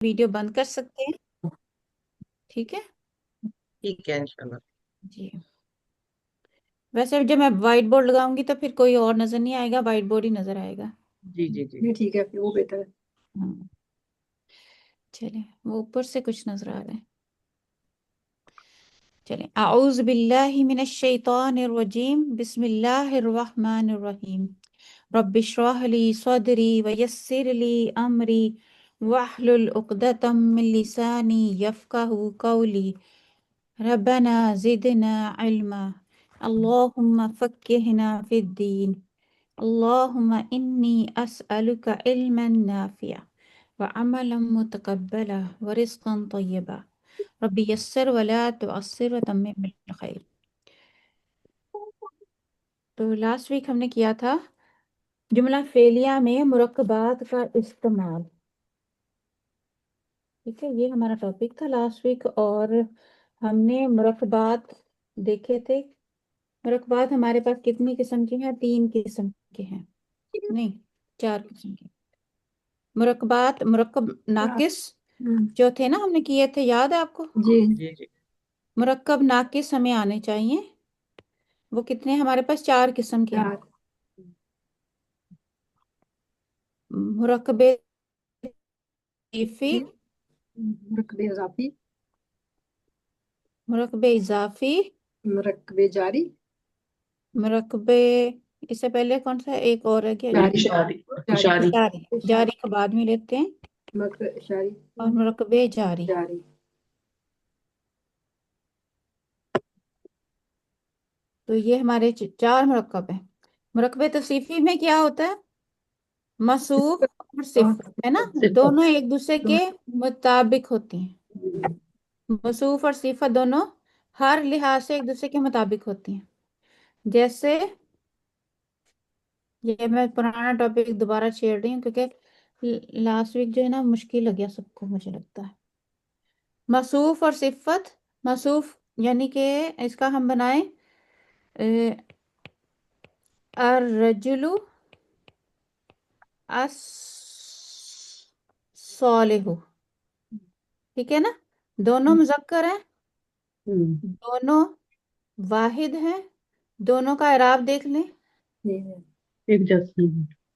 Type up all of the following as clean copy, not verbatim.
Video بند کر سکتے ہیں. ٹھیک ہے ٹھیک ہے انشاءاللہ. جی. ویسے جب میں وائٹ بورڈ لگاؤں گی تو پھر کوئی اور نظر نہیں آئے گا, وائٹ بورڈ ہی نظر آئے گا. جی جی جی ٹھیک ہے پھر وہ بہتر ہے. ہاں چلیں, وہ اوپر سے کچھ نظر آ رہا ہے. چلیں, اعوذ باللہ من الشیطان الرجیم, بسم اللہ الرحمن الرحیم. رب اشرح لی صدری ویسر لی امری واحلل عقدۃ من لسانی یفقہوا قولی. ربنا زدنا علما اللہم فقہنا فی الدین. اللہم انی اسألک علما نافعا وعملا متقبلا ورزقا طیبا رب یسر ولا تعسر وتمم بالخیر. تو لاسٹ ویک ہم نے کیا تھا جملہ فعلیہ میں مرکبات کا استعمال. ٹھیک ہے, یہ ہمارا ٹاپک تھا لاسٹ ویک, اور ہم نے مرکبات دیکھے تھے. مرکبات ہمارے پاس کتنی قسم کے ہیں؟ 3 قسم کے ہیں, نہیں 4 قسم کے مرکبات. مرکب ناقص جو تھے نا ہم نے کیے تھے, یاد ہے آپ کو؟ جی جی جی مرکب ناقص ہمیں آنے چاہیے. وہ کتنے ہمارے پاس 4 قسم کے ہیں. مرکب اضافی, مرکب اضافی, مرکب اضافی, مرکب جاری, مرکب, اس سے پہلے کون سا ایک اور ہے کیا؟ اشاری, اشاری, جاری. جاری کو بعد میں لیتے ہیں, مرکب اشاری, اور مرکب جاری. جاری. تو یہ ہمارے 4 مرکب ہیں. مرکب توصیفی میں کیا ہوتا ہے؟ موصوف اور صفت ہے نا, دونوں ایک دوسرے کے مطابق ہوتی ہیں. موصوف اور صفت دونوں ہر لحاظ سے ایک دوسرے کے مطابق ہوتی ہیں. جیسے یہ میں پرانا ٹاپک دوبارہ چھیڑ رہی ہوں کیونکہ لاسٹ ویک جو ہے نا مشکل لگ گیا سب کو, مجھے لگتا ہے. موصوف اور صفت, موصوف یعنی کہ اس کا ہم بنائیں الرجل الصالح. ٹھیک ہے نا, دونوں مذکر ہیں, دونوں واحد ہیں, دونوں کا اعراب دیکھ لیں, ایک جیسا,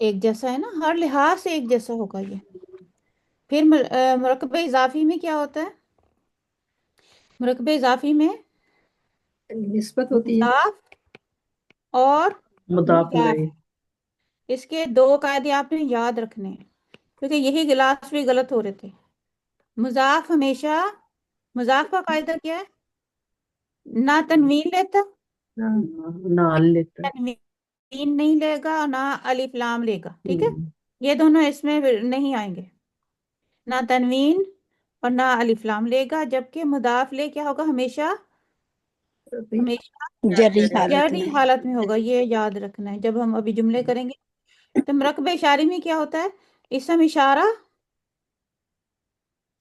ایک جیسا ہے نا, ہر لحاظ سے ایک جیسا ہوگا یہ. پھر مرکب اضافی میں کیا ہوتا ہے؟ مرکب اضافی میں نسبت ہوتی ہے, مضاف اور مضاف مضاف. الیہ. اس کے 2 قاعدے آپ نے یاد رکھنے ہیں کیونکہ یہی گلاس بھی غلط ہو رہے تھے. مضاف ہمیشہ, مضاف کا قاعدہ کیا ہے؟ نہ تنوین لیتا, نہ لیتا. تنوین نہیں لے گا, اور نہ الف لام لے گا. ٹھیک ہے, یہ دونوں اس میں نہیں آئیں گے, نہ تنوین اور نہ الف لام لے گا. جبکہ مضاف لے کیا ہوگا؟ ہمیشہ ہمیشہ جاری حالت میں ہوگا. یہ یاد رکھنا ہے جب ہم ابھی جملے کریں گے. تو مرکب اشاری میں کیا ہوتا ہے؟ اسم اشارہ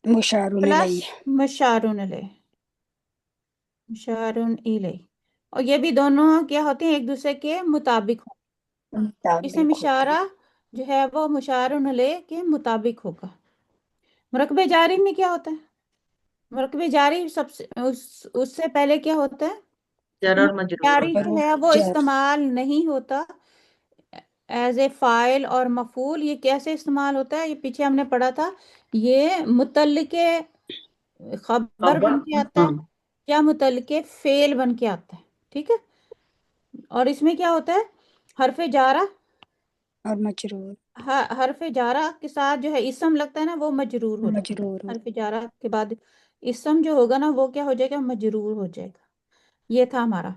مشارون پلس الیہ. مشارون علیہ, مشارون الیہ. اور یہ بھی دونوں کیا ہوتے ہیں؟ ایک دوسرے کے مطابق ہوں. اسم اشارہ جو ہے وہ مشارون علیہ کے مطابق ہوگا. مرکب جاری میں کیا ہوتا ہے؟ مرکب جاری سب سے اس سے پہلے کیا ہوتا ہے؟ جر اور مجرور. جاری جو ہے وہ جر. استعمال نہیں ہوتا ایز اے فاعل اور مفعول. یہ کیسے استعمال ہوتا ہے؟ یہ پیچھے ہم نے پڑھا تھا. یہ متعلق خبر بن کے آتا ہے یا متعلق فعل بن کے آتا ہے. ٹھیک ہے, اور اس میں کیا ہوتا ہے؟ حرف جارہ اور مجرور, حرف جارہ کے ساتھ جو ہے اسم لگتا ہے نا, وہ مجرور ہو جاتا ہے. مجرور حرف جارہ کے بعد اسم جو ہوگا نا وہ کیا ہو جائے گا؟ مجرور ہو جائے گا. یہ تھا ہمارا.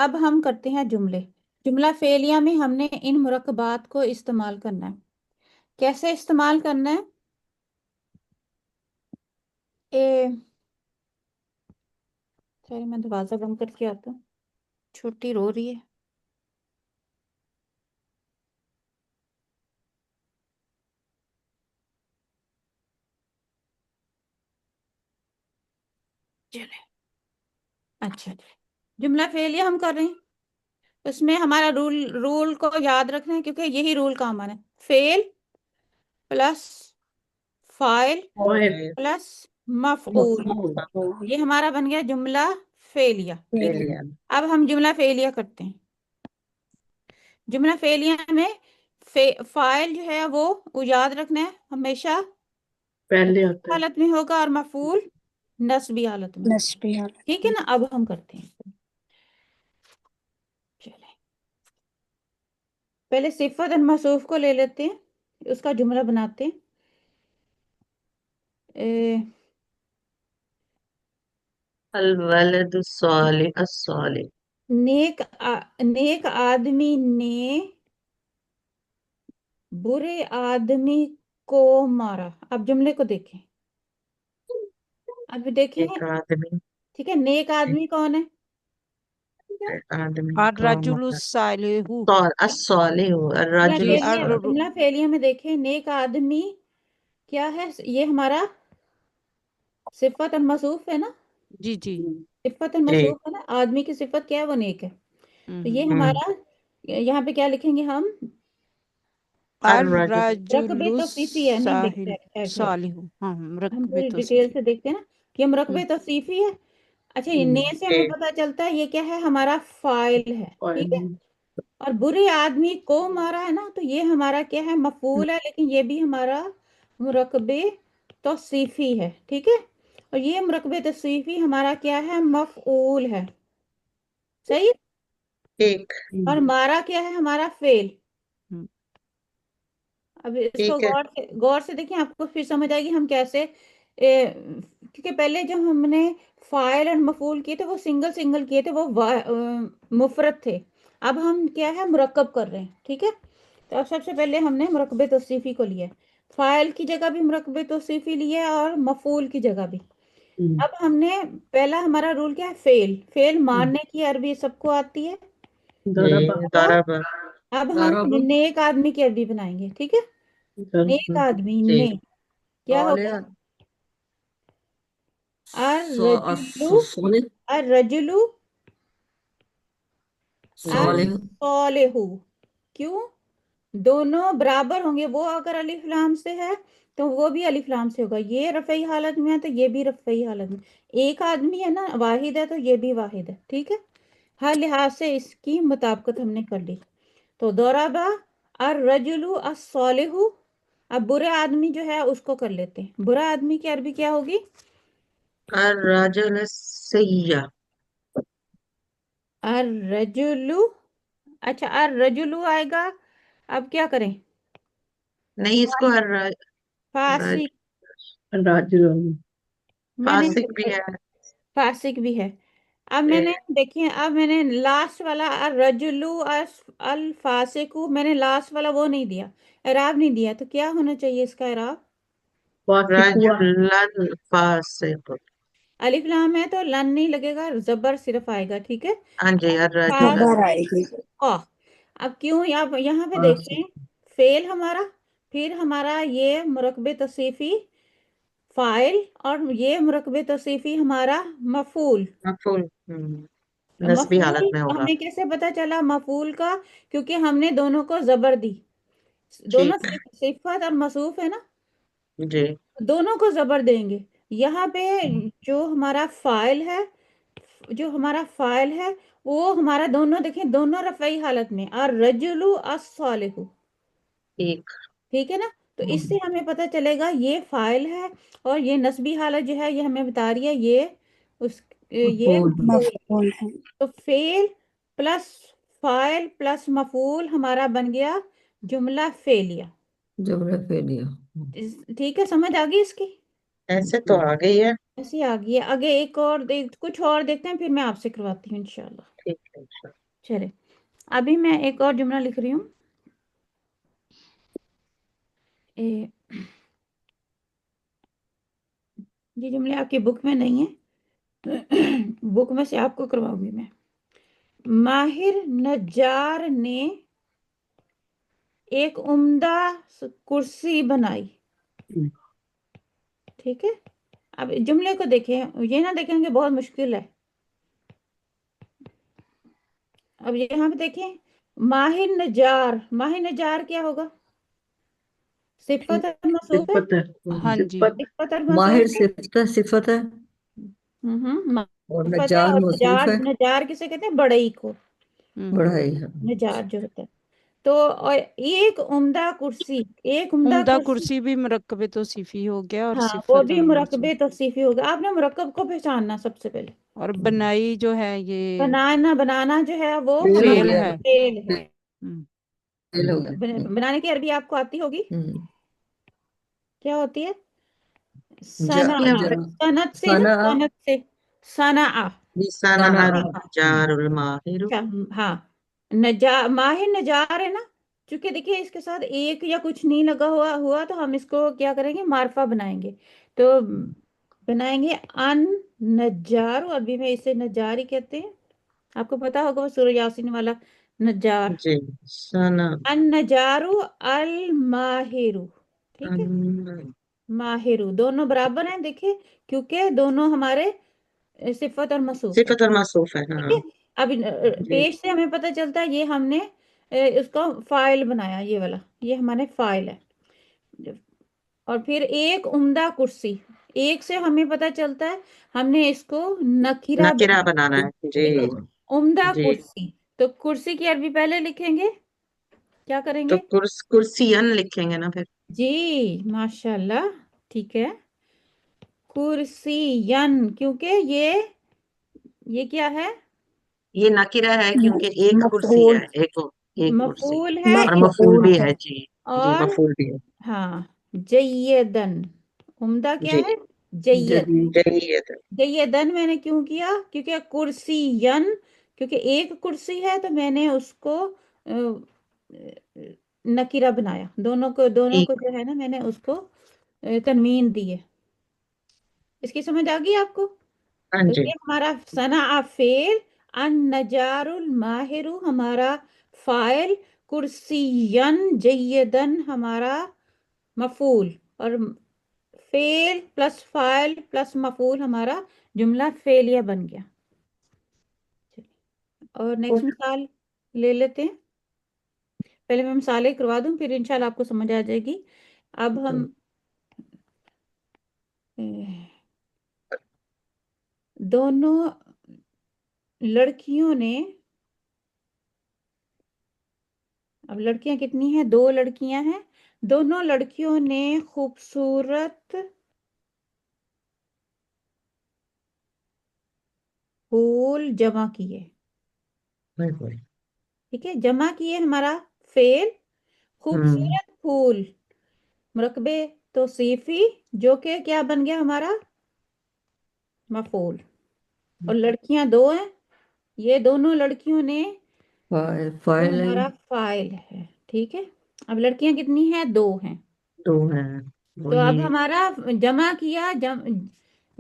اب ہم کرتے ہیں جملے. جملہ فعلیہ میں ہم نے ان مرکبات کو استعمال کرنا ہے. کیسے استعمال کرنا ہے؟ چلیے میں دروازہ بند کر کے آتا ہوں, چھوٹی رو رہی ہے. چلے اچھا, جملہ فعلیہ ہم کر رہے ہیں. اس میں ہمارا رول کو یاد رکھنا ہے کیونکہ یہی رول کا ہمارا ہے. فعل پلس फाइल फाइल प्लस मफऊल, मफऊल ये हमारा बन गया जुमला फेलिया। ठीक है, फेलिया अब हम जुमला फेलिया करते हैं। जुमला फेलिया में फाइल जो है वो याद रखना है हमेशा पहले होता है। हालत में होगा और मफूल नस्बी हालत में। नस्बी हालत ठीक है ना, अब हम करते हैं। चले, पहले सिफत और मौसूफ को ले लेते हैं, उसका जुमला बनाते हैं। अल वलदु सालिह अस्सालिह, नेक आदमी ने बुरे आदमी को मारा। अब जुमले को देखें, अब देखें। एक आदमी ठीक है, नेक आदमी कौन है? आदमी और का रजुलु सालिहु। अस्सालिह जुमला अर्रजुलु जी फेलिया, अर्र जुमला फेलिया में देखें, नेक आदमी क्या है? ये हमारा सिफत और मौसूफ है ना, जी जी। सिफत और जी। मौसूफ है ना। आदमी की सिफत क्या है? वो नेक है। तो ये हम्म। हमारा, यहाँ पे क्या लिखेंगे हम? अर्रजुलु रकबे अर्रजुलु तौसीफी है, नहीं लिखते साहिल ऐसे। सालिहु। हाँ हम रकबे पूरी डिटेल तौसीफी। से देखते हैं ना कि हम रकबे तौसीफी है। अच्छा, ये ने से हमें जी। पता चलता है ये क्या है? हमारा फाइल है। ठीक है, फाइल और बुरे आदमी को मारा है ना, तो ये हमारा क्या है? मफूल है, लेकिन ये भी हमारा मुरकबे तौसीफी है। ठीक है, और ये मुरकबे तौसीफी हमारा क्या है? मफऊल है। सही है? एक और मारा क्या है? हमारा फेल। हम्म। अब इसको ठीक है। गौर से देखिए, आपको फिर समझ आएगी हम कैसे क्योंकि पहले जब हमने फाइल और मफूल किए थे वो सिंगल सिंगल किए थे, वो मुफरत थे। अब हम क्या है? मुरक्कब कर रहे हैं। ठीक है, तो अब सबसे पहले हमने मुरकबे तौसीफी को लिया है। फाइल की जगह भी मुरकबे तौसीफी लिया है और मफूल की जगह भी। अब हमने पहला हमारा रूल क्या है? फेल। फेल मारने की अरबी सबको आती है। दरबा तो दरबा अब हम दरबा नेक आदमी की अरबी बनाएंगे। ठीक है, नेक दरबा आदमी जी। ने क्या होगा? अर्रजुलु, अर्रजुलु जी। अस्सालिहु। क्यों? दोनों बराबर होंगे। वो अगर अलिफ लाम से है तो वो भी अलिफ लाम से होगा। ये रफ़ई हालत में है तो ये भी रफ़ई हालत में। एक आदमी है ना, वाहिद है, तो ये भी वाहिद है। ठीक है, हर लिहाज से इसकी मुताबिकत हमने कर ली। तो दौराबा अर्रजुलु अस्सालिहु। अब बुरे आदमी जो है उसको कर लेते हैं। बुरा आदमी की अरबी क्या होगी? अर्रजुल सय्या, अर्रजुलु। अच्छा, अर्रजुलु आएगा। अब क्या करें? नहीं इसको रज फासिक। राजुल मैंने फासिक भी है। फासिक भी है। अब ए, मैंने देखिए, अब मैंने लास्ट वाला अर्रजुलु अल फासिकु, मैंने लास्ट वाला वो नहीं दिया, एराब नहीं दिया। तो क्या होना चाहिए इसका एराब? रजुलन फासिक। अलिफ लाम है तो लन नहीं लगेगा, जबर सिर्फ आएगा। ठीक है, हाँ जी अर्रजुलन जबर फासिक आएगी। कॉफ। अब क्यों? आप यहाँ पे देखें, फेल हमारा, फिर हमारा ये मुरकबे तौसीफी फाइल, और ये मुरकबे तौसीफी हमारा मफूल। मफूल नस्बी हालत मफूल में होगा। हमें कैसे पता चला मफूल का? क्योंकि हमने दोनों को जबर दी। दोनों ठीक सिफत और मसूफ है ना, जी। दोनों को जबर देंगे। यहाँ पे जो हमारा फाइल है, जो हमारा फाइल है वो हमारा दोनों देखें, दोनों रफ़ई हालत में, और रजुलु अस्सालिहु। एक ठीक है ना, तो इससे हमें पता चलेगा ये फाइल है, और ये नस्बी हालत जो है ये हमें बता रही है ये ये मफूल। मफूल है। तो फेल प्लस फाइल प्लस मफूल हमारा बन गया जुमला फेलिया। जुमला फेलिया। ठीक है, समझ आ गई इसकी? ऐसे तो आ गई है। ऐसी आ गई है। आगे एक और कुछ और देखते हैं, फिर मैं आपसे करवाती हूँ इंशाल्लाह। ठीक है अच्छा। चले, अभी मैं एक और जुमला लिख रही हूँ। ये जुमले आपकी बुक में नहीं है, बुक में से आपको करवाऊंगी मैं। माहिर नज्जार ने एक उम्दा कुर्सी बनाई। ठीक है, अब जुमले को देखें, ये ना देखेंगे बहुत मुश्किल है। अब यहाँ पे देखें, माहिर नज्जार, माहिर नज्जार क्या होगा? सिफत और मौसूफ है। सिफत है। हाँ जी। सिफत। सिफत और माहिर मौसूफ है। सिफत है। और मारिफत है। नज्जार और मौसूफ नजार, है। नजार किसे कहते हैं? बड़ई को। हम्म। बढ़ाई है। नजार जो होता है। तो और एक उम्दा कुर्सी, एक उम्दा उम्दा कुर्सी। कुर्सी भी मुरक्कबे तौसीफी हो गया और हाँ, वो सिफत भी और मुरक्कबे मौसूफ। तौसीफी होगा। आपने मुरक्कब को पहचानना सबसे पहले। और बनाई जो है ये बनाना, बनाना जो है वो फेल हो फेल हमारा गया। है। फेल है। हम्म। फेल हो गया। बनाने की अरबी आपको आती होगी, हम्म। क्या होती है? जा सना। जा सनत से ना, सना सनत से। सना। सना हाँ। जारुल माहिर। अच्छा। हाँ। माहिर नजार है ना। चूंकि देखिए इसके साथ एक या कुछ नहीं लगा हुआ हुआ तो हम इसको क्या करेंगे? मार्फा बनाएंगे। तो बनाएंगे अन नजार। अभी में इसे नजार ही कहते हैं। आपको पता होगा वो सूरह यासीन वाला नजार। जी। सना। अन नजारू अल माहिरू। ठीक है। अन- माहिरू दोनों बराबर हैं, देखिए, क्योंकि दोनों हमारे सिफत और मौसूफ है। सिफत और मौसूफ है। ठीक हाँ। है। अब जी। पेज से हमें पता चलता है ये हमने उसका फाइल बनाया, ये वाला, ये हमारे फाइल है। और फिर एक उम्दा कुर्सी, एक से हमें पता चलता है हमने इसको नकीरा नकिरा बनाया। बनाना है। जी। ठीक है। उम्दा जी। कुर्सी। तो कुर्सी की अरबी पहले लिखेंगे, क्या तो करेंगे? कुर्सियन लिखेंगे ना फिर। जी, माशाल्लाह। ठीक है। कुर्सियन, क्योंकि ये क्या है? ये नकिरा है क्योंकि एक कुर्सी है। मफूल। एक कुर्सी। मफूल है, और मफूल इस्म भी है। है। जी। जी और मफूल भी है। हाँ, जय्यदन। उम्दा क्या जी। है? जय्यद। जदीद जदीद। जय्यदन मैंने क्यों किया? क्योंकि कुर्सियन, क्योंकि एक कुर्सी है तो मैंने उसको नकीरा बनाया। दोनों को ठीक। जो है ना, मैंने उसको तनवीन दी है। इसकी समझ आ गई आपको? हाँ तो जी। ये हमारा सना फेल, अन नजारुल माहिरु हमारा फाइल, कुर्सियन जय्यदन हमारा मफूल, और फेल प्लस फाइल प्लस मफूल हमारा जुमला फेलिया बन गया। और नेक्स्ट मिसाल ले लेते हैं। पहले मैं मिसालें करवा दूं, फिर इंशाल्लाह आपको समझ आ जाएगी। अब हम अ, दोनों लड़कियों ने, अब लड़कियां कितनी हैं? दो लड़कियां हैं। दोनों लड़कियों ने खूबसूरत फूल जमा किए। बिल्कुल। ठीक है, जमा किए हमारा फेल, हम्म। खूबसूरत फूल मुरकबे तो सीफी, जो कि क्या बन गया हमारा? मफूल। और लड़कियां दो हैं, ये दोनों लड़कियों ने, वो फाइल है। हमारा फाइल है। ठीक है। अब लड़कियां कितनी हैं? दो हैं। दो है। तो वही। अब हमारा जमा किया,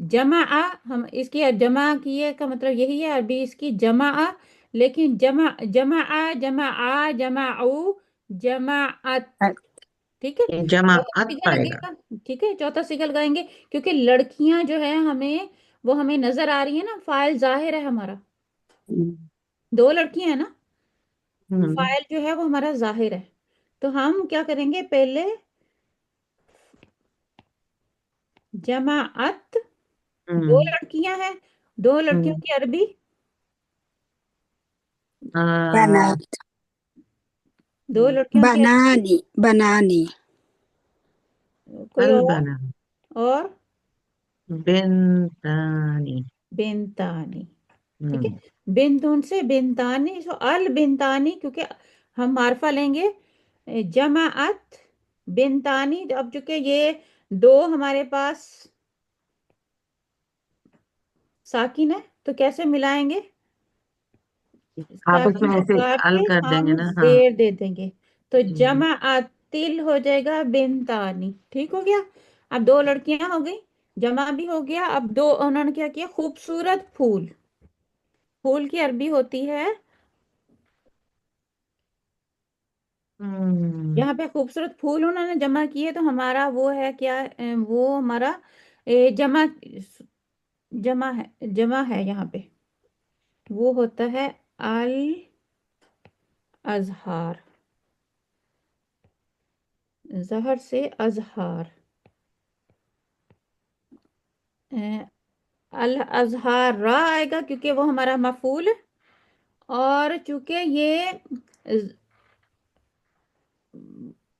जमा आ, हम इसकी जमा किए का मतलब यही है अरबी इसकी जमा आ। लेकिन जमा, जमा आ जमाअत। ठीक है। चौथा जमाअत सिगा पाएगा। लगेगा। ठीक है, चौथा सिगा लगाएंगे, क्योंकि लड़कियां जो है हमें, वो हमें नजर आ रही है ना, फाइल जाहिर है हमारा। हम्म। दो लड़कियां है ना, हम्म। फाइल जो है वो हमारा जाहिर है। तो हम क्या करेंगे? पहले जमाअत, दो हम्म। लड़कियां हैं, दो लड़कियों हम्म। की अरबी, आ, बनात दो लड़कियों की अरबी। बनानी बनानी कोई अलबना। और बिनतानी। बेनतानी। ठीक है। हम्म। बिनतुन से बेनतानी, सो अल बेनतानी, क्योंकि हम मार्फा लेंगे जमाअत बेनतानी। तो अब चूंकि ये दो हमारे पास साकिन है, तो कैसे मिलाएंगे? आपस में साकिन को ऐसे काट के अल कर देंगे हम ना। हाँ। जेर दे देंगे। तो जी। जमाअतिल हो जाएगा बेनतानी। ठीक हो गया। अब दो लड़कियां हो गई, जमा भी हो गया। अब दो उन्होंने क्या किया? खूबसूरत फूल। फूल की अरबी होती है, हम्म। यहाँ पे खूबसूरत फूल उन्होंने जमा किए, तो हमारा वो है क्या? वो हमारा जमा, जमा है यहाँ पे, वो होता है अल अजहार। जहर से अजहार, अल अजहार रा आएगा क्योंकि वो हमारा मफूल है, और चूंकि ये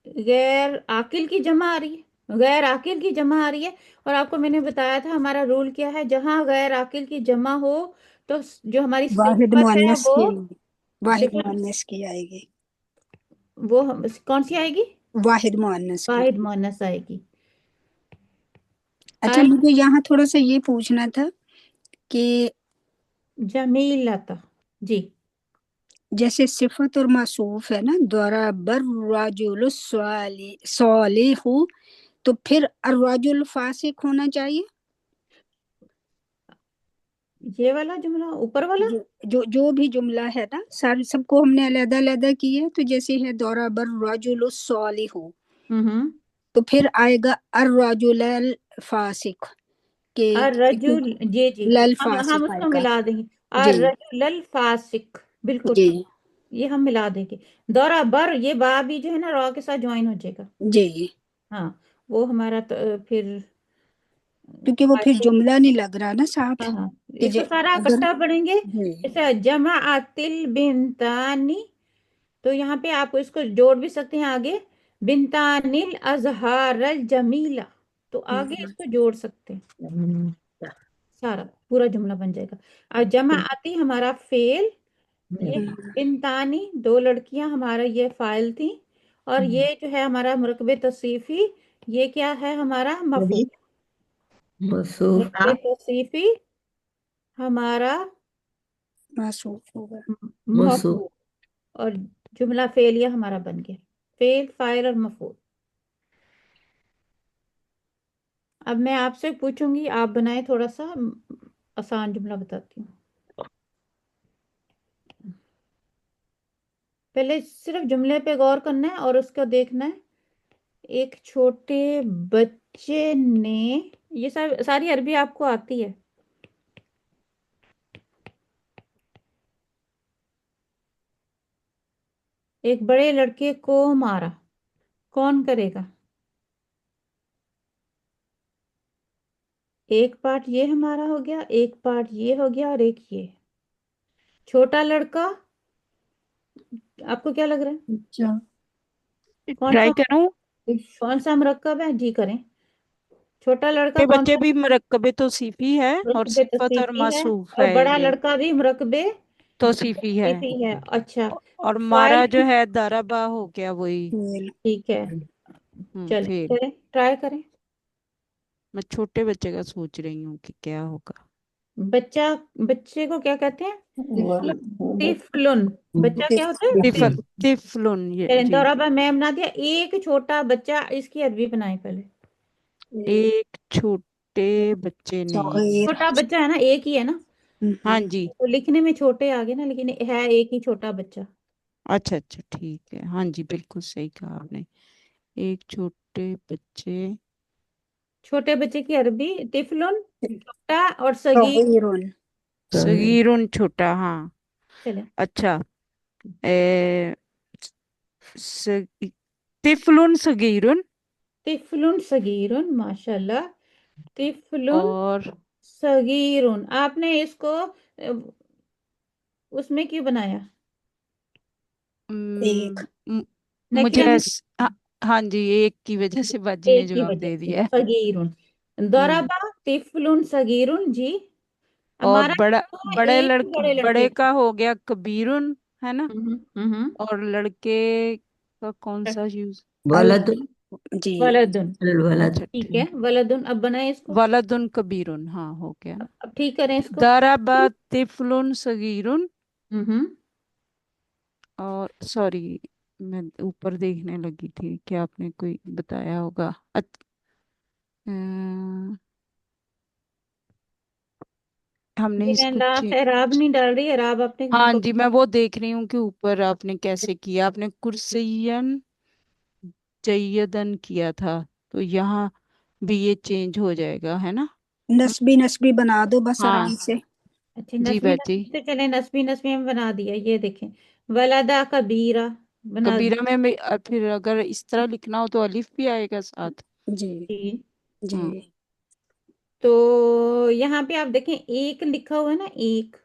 गैर आकिल की जमा आ रही है, गैर आकिल की जमा आ रही है। और आपको मैंने बताया था हमारा रूल क्या है, जहां गैर आकिल की जमा हो तो जो हमारी वाहिद सिफत है मुअन्नस वो की आएगी, वाहिद सिफत, मुअन्नस की आएगी, वो कौन सी आएगी? वाहिद मुअन्नस की। वाहिद मुअन्नस आएगी। अच्छा, अल मुझे यहाँ थोड़ा सा ये पूछना था कि जमीलता, जी। जैसे सिफत और मौसूफ है ना, दरबर रजुल सालिहु, तो फिर अर्रजुल फासिक होना चाहिए। ये वाला जुमला ऊपर वाला। जो भी जुमला है ना, सारे सबको हमने अलग अलग किए, तो जैसे है दरबर रजुल सालिहु, हम्म। तो फिर आएगा अर्रजुल फासिक के और रजुल, जी जी, लल हम फासिक उसको आएगा। मिला देंगे। जी और रजुल फासिक, बिल्कुल, जी ये हम मिला देंगे। दौरा बर, ये बा भी जो है ना रॉ के साथ ज्वाइन हो जाएगा। जी, हाँ, वो हमारा तो फिर क्योंकि वो फिर आगे। जुमला नहीं लग रहा ना साफ, हाँ हाँ, कि इसको सारा अगर इकट्ठा पढ़ेंगे। जी जैसे जमा आतिल बिनतानी, तो यहाँ पे आप इसको जोड़ भी सकते हैं आगे, बिनतानिल अजहारल जमीला, तो आगे इसको जोड़ सकते हैं, सारा पूरा जुमला बन जाएगा। और जमा आती हमारा फेल, ये बिनतानी दो लड़कियां हमारा ये फाइल थी, और ये जो है हमारा मुरकबे तौसीफी, ये क्या है हमारा मफूल। मसूफा मुरकबे तौसीफी हमारा मासूफ होगा। मसू मफूल, और जुमला फेलिया हमारा बन गया, फेल फाइल और मफूल। अब मैं आपसे पूछूंगी, आप बनाए थोड़ा सा आसान जुमला बताती हूँ। पहले सिर्फ जुमले पे गौर करना है और उसको देखना है। एक छोटे बच्चे ने, ये सारी अरबी आपको आती है। एक बड़े लड़के को मारा, कौन करेगा? एक पार्ट ये हमारा हो गया, एक पार्ट ये हो गया, और एक ये। छोटा लड़का, आपको क्या लग रहा है? अच्छा, कौन सा, ट्राई करूं? कौन सा मुरक्कब है? जी करें। छोटा लड़का ये कौन बच्चे सा? भी मुरक्कबे तौसीफी है और मुरकबे सिफत और तौसीफी है, मौसूफ और है बड़ा ये। लड़का भी मुरकबे तौसीफी है। तौसीफी है। अच्छा, और फाइल, मारा जो है दरबा हो गया वही। फेल। ठीक है। चलें फेल। करें, ट्राई करें। मैं छोटे बच्चे का सोच रही हूँ कि क्या होगा। बच्चा, बच्चे को क्या कहते हैं? तिफलुन। बच्चा क्या होता है? तिफल तिफलुन, ये चलें, जी। दौराबा मैं बना दिया। एक छोटा बच्चा, इसकी अरबी बनाई पहले। एक छोटे बच्चे ने। सगीर। छोटा बच्चा है ना, एक ही है ना, हाँ जी। तो लिखने में छोटे आ गए ना, लेकिन है एक ही छोटा बच्चा। अच्छा अच्छा, ठीक है, हाँ जी, बिल्कुल सही कहा आपने। एक छोटे बच्चे। छोटे बच्चे की अरबी तिफलुन, छोटा, और सगीर। सगीरुन। सगीरुन छोटा, हाँ। चले, अच्छा। ए, स, तिफलुन सगीरुन। तिफलुन सगीरुन, माशाल्लाह। तिफलुन और सगीरुन, आपने इसको उसमें क्यों बनाया? एक। म, म- मुझे नकीरा में, हाँ, हाँ जी, एक की वजह से बाजी ने एक की जवाब वजह दे से दिया है। सगीरुन। हम्म। दौराबा तिफलुन सगीरुन, जी। और हमारा बड़ा, तो है बड़े एक ही लड़के, बड़े लड़के बड़े का हो गया कबीरुन, है ना। हम्म। और लड़के का कौन सा यूज? अल वलद जी वलदुन, वलद अच्छा ठीक है, ठीक। वलदुन। अब बनाए इसको, वलदुन कबीरुन, हाँ हो गया ना। अब ठीक करें इसको। दरबा तिफलुन सगीरुन। हम्म। और सॉरी, मैं ऊपर देखने लगी थी कि आपने कोई बताया होगा। अ, हमने जी, मैं इसको लास्ट एराब नहीं डाल रही, एराब आपने हाँ देखो। जी, मैं वो देख रही हूँ कि ऊपर आपने कैसे किया। आपने कुर्सियन जयदन किया था, तो यहाँ भी ये चेंज हो जाएगा, है ना। नस्बी नस्बी बना दो बस हाँ आराम से। अच्छा, जी नस्बी बाजी। नस्बी, तो चले नस्बी नस्बी में बना दिया, ये देखें। वलदा कबीरा, बना कबीरा में फिर अगर इस तरह लिखना हो तो अलिफ भी आएगा साथ। जी दी। हम्म जी। तो यहाँ पे आप देखें एक लिखा हुआ है ना, एक।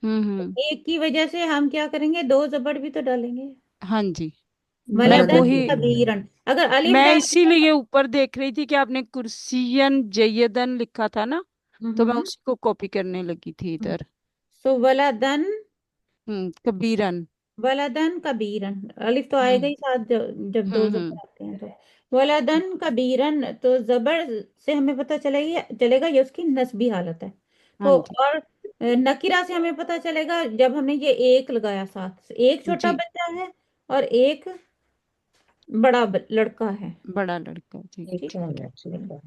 हम्म। एक की वजह से हम क्या करेंगे, दो जबर भी तो डालेंगे। हाँ जी, मैं वलदन वही, कबीरन, अगर अलिफ मैं डाल। इसीलिए ऊपर देख रही थी कि आपने कुर्सियन जयदन लिखा था ना, तो मैं उसी को कॉपी करने लगी थी इधर। सो वलदन, कबीरन। वलदन कबीरन, अलिफ तो आएगा हम्म ही साथ जब दो जबर हम्म। आते हैं तो। वलदन कबीरन, तो जबर से हमें पता चलेगा ये उसकी नस्बी हालत है। हाँ तो जी और नकीरा से हमें पता चलेगा जब हमने ये एक लगाया साथ, एक छोटा जी, बच्चा है और एक बड़ा लड़का है। बड़ा लड़का, ठीक है। ठीक ठीक है, ठीक है।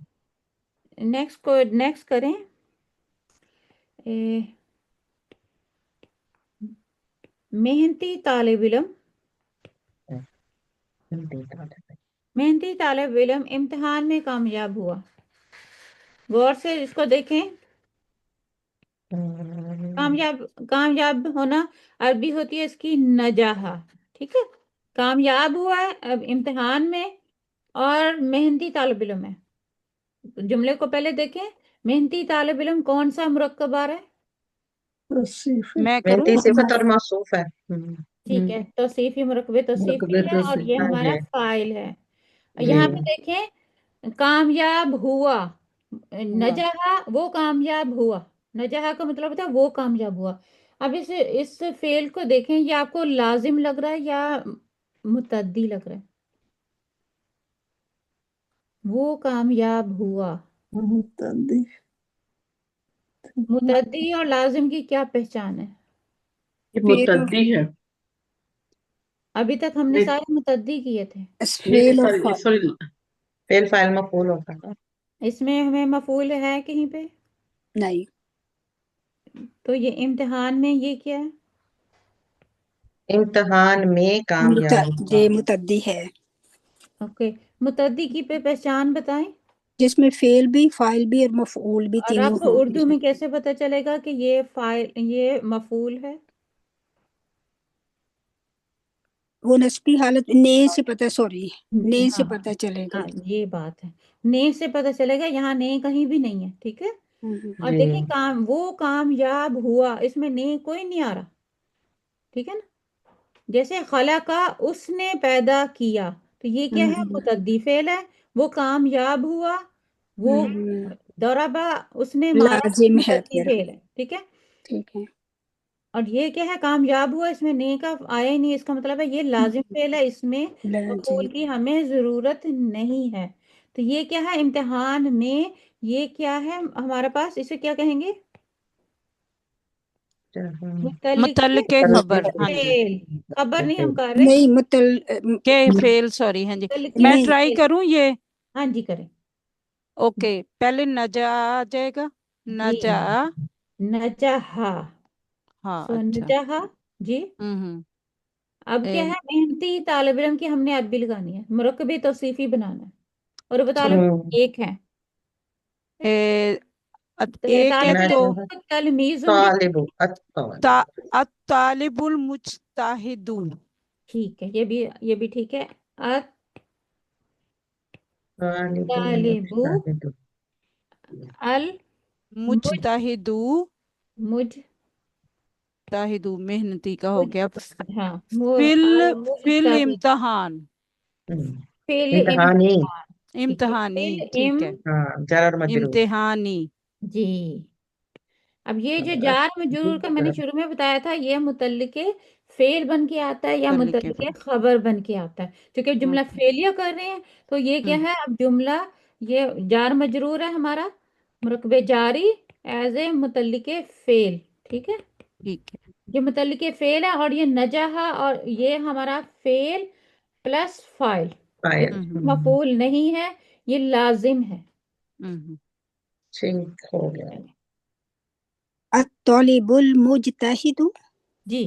है। नेक्स्ट करें। ए, मेहनती तालिब इल्म, मेहनती तालिब इल्म इम्तिहान में कामयाब हुआ। गौर से इसको देखें। कामयाब, कामयाब होना अरबी होती है इसकी नजाहा। ठीक है, कामयाब हुआ है अब इम्तिहान में और मेहनती तालिब इल्म है। जुमले को पहले देखें। मेहनती तालिब इल्म कौन सा मुरक्कब आ रहा है? मैं करूं? मेहनती सिफत और मौसूफ है। ठीक है, तौसीफी मुरक्कबे तौसीफी मुरकबे है तो और ये हाँ हमारा जी। फाइल है। जी। यहाँ पे देखें, कामयाब हुआ, हुआ। नजहा वो कामयाब हुआ। नजहा का मतलब होता है वो कामयाब हुआ। अब इस फेल को देखें, ये आपको लाजिम लग रहा है या मुतद्दी लग रहा है? वो कामयाब हुआ। मुतद्दी। मुतद्दी और लाजिम की क्या पहचान है? ये फेल और मुतद्दी है। अभी तक हमने नहीं सारे मुतद्दी किए थे। नहीं, फेल और सॉरी सॉरी, फेल फाइल मफूल होता है। इसमें हमें मफूल है कहीं पे? नहीं, तो ये इम्तिहान में ये क्या है? इम्तिहान में कामयाब हुआ। ये मुतद्दी है, ओके, मुतद्दी की पे पहचान बताएं। जिसमें फेल भी, फाइल भी और मफऊल भी और तीनों आपको हो। उर्दू में कैसे पता चलेगा कि ये मफूल है? वो नस्बी हालत ने से पता, सॉरी, ने से हाँ पता चलेगा। हाँ, ये बात है। ने से पता चलेगा, यहाँ ने कहीं भी नहीं है। ठीक है। और जी। देखिए, वो कामयाब हुआ, इसमें ने कोई नहीं आ रहा। ठीक है ना। जैसे खला का, उसने पैदा किया, तो ये क्या है? मुतद्दी फेल है। वो कामयाब हुआ, वो दरबा, उसने मारा, लाजिम है मुतद्दी फिर। फेल है। ठीक है। ठीक है। और ये क्या है? कामयाब हुआ, इसमें ने का आया ही नहीं, इसका मतलब है ये लाजिम फेल है, इसमें मफूल लाजिम। की हमें जरूरत नहीं है। तो ये क्या है इम्तिहान में? ये क्या है हमारे पास, इसे क्या कहेंगे? मुतल मुतल्लिक के खबर, हाँ जी। फेल। खबर नहीं हम कर रहे, नहीं, के फेल, सॉरी, हाँ जी। मुतल्लिक मैं नहीं, ट्राई फेल। करूं ये? हाँ जी, करें। ओके, पहले नजा आ जाएगा। जी, नजा। नजहा। हाँ, सो अच्छा। नजहा। जी। हम्म। अब क्या ए, है? मेहनती तालिब इल्म की हमने अरबी लगानी है, मुरक्कबे तौसीफी बनाना है। और वो तालिब एक है। ए, एक है तालिब तो इल्म को तलमीजुन भी। तालिबु ता अत्तालिबुल मुज्ताहिदु। ठीक है, ये भी ठीक है। तालिबुल तालिबु मुज्ताहिदु। अल मुज मुज्ताहिदु। मुज ताहिदु मेहनती का हो मुज गया। हाँ, फिल अल फिल मुजतहिद। इम्तहान। हम्म, फिल इम्तिहानी। इम्तिहान। ठीक है, इम्तहानी, फिल ठीक इम। है। हाँ, जार और मजरूर। इम्तिहानी। जी। अब ये जो जार मजरूर का मैंने शुरू में बताया था, ये मुतल्लिके फेल बन के आता है या कर के मुतल्लिके खबर बन के आता है? क्योंकि जुमला ओके। फेलियर कर रहे हैं, तो ये क्या हम्म, है? अब जुमला, ये जार मजरूर है हमारा, मुरकबे जारी एज ए मुतल्लिके फेल। ठीक है। ठीक है। ये मुतल्लिके फेल है और ये नजहा, और ये हमारा फेल प्लस फाइल। ये फाइल। मफूल नहीं है, ये लाजिम है। हम्म। ठीक हो गया। अत्तालिबुल मुज्ताहिदु। जी।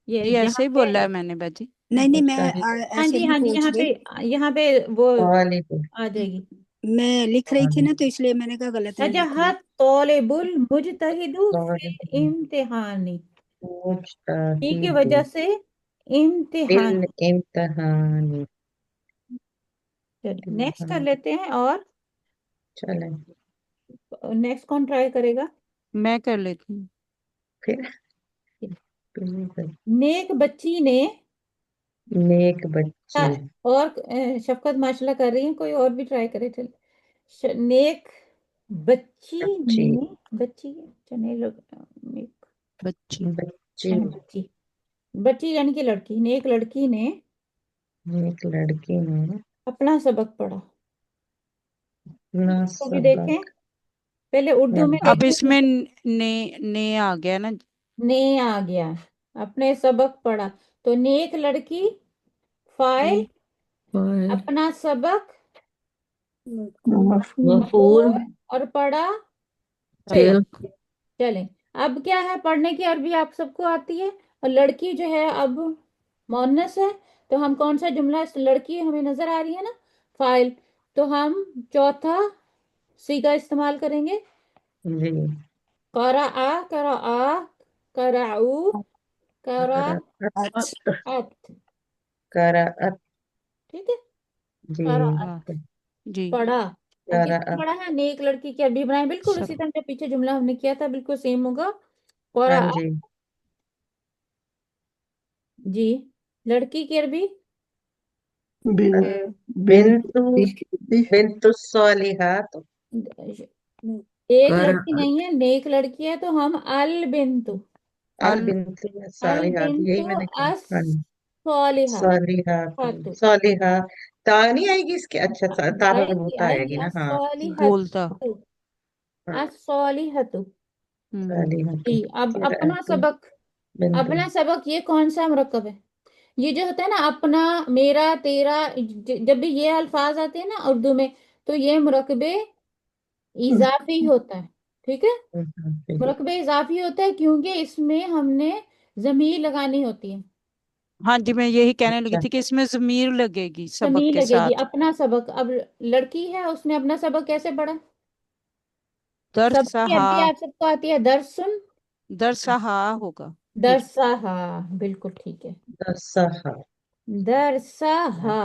ये जी, ऐसे यहाँ ही पे, बोला है मैंने बाजी। नहीं, मैं मुज्ताहिद। हाँ ऐसे जी, ही हाँ जी, पूछ रही। यहाँ पे वो तालिबु। आ जाएगी। मैं लिख रही थी ना, तो तालिबु। इसलिए मैंने कहा गलत नहीं लिखना। नजहत तौलिबुल मुजतहिदु फिल तालिबु इम्तिहानी। की मुज्ताहिद। वजह से इम्तिहान। इम्तिहान। चलिए नेक्स्ट कर लेते हैं। और चले नेक्स्ट कौन ट्राई करेगा? मैं कर लेती हूँ। फिर फिर नेक बच्ची ने नेक बच्ची। और शफकत माशाल्लाह कर रही है, कोई और भी ट्राई करे। चल नेक बच्ची बच्ची ने, बच्ची अच्छा, नेक बच्ची बच्ची बच्ची, बच्ची यानी कि लड़की। नेक लड़की ने एक लड़की ने अपना सबक पढ़ा। अपना तो भी देखें, सबक पहले उर्दू में अब देखें। इसमें ने आ गया ना। ने आ गया, अपने सबक पढ़ा। तो नेक लड़की फाइल, अपना सबक मफूल मफूल, और पढ़ा फेल। फेल। चलें, अब क्या है, पढ़ने की अरबी आप सबको आती है। और लड़की जो है अब मोनस है, तो हम कौन सा जुमला, लड़की हमें नजर आ रही है ना, फाइल, तो हम चौथा सीगा इस्तेमाल करेंगे। जी कराआ, कराआ, कराऊ, कराअत कराअत। कराअत ठीक है, जी हाँ कराअत, जी। पढ़ा। अब किसने कराअत। पढ़ा है? नेक लड़की की अरबी बनाए, बिल्कुल उसी सब तरह जो पीछे जुमला हमने किया था, बिल्कुल सेम होगा। हाँ कराअत। जी जी, लड़की की अरबी बिंतु बिंतु सालिहात एक लड़की नहीं है, नेक लड़की है, तो हम अल बिंतु, अल अल बिंतु अल सालिहात यही बिंतु मैंने कहा। अस हाँ जी सालिहा, सालिहात हातु सालिहा। ता नहीं आएगी इसके, अच्छा ता आएगी मरबूता आएगी, आएगी ना। अस हाँ बोलता। सालिहतु, हाँ अस सालिहतु। हम्म। सालिहात जी, अब फिर अपना सबक, बिंतु। अपना सबक ये कौन सा मुरक्कब है? ये जो होता है ना, अपना, मेरा, तेरा, जब भी ये अल्फाज आते हैं ना उर्दू में, तो ये मुरक्कबे इजाफी होता है। ठीक है, मुरक्कबे इजाफी होता है क्योंकि इसमें हमने जमीर लगानी होती है। हाँ जी, मैं यही कहने लगी अच्छा थी कि इसमें ज़मीर लगेगी सबक जमीर के लगेगी। साथ। अपना सबक, अब लड़की है, उसने अपना सबक कैसे पढ़ा? सबकी दरसहा, अरबी आप सबको आती है, दरसुन, दरसहा होगा फिर। दरसहा, बिल्कुल ठीक है, दरसहा। दरसहा।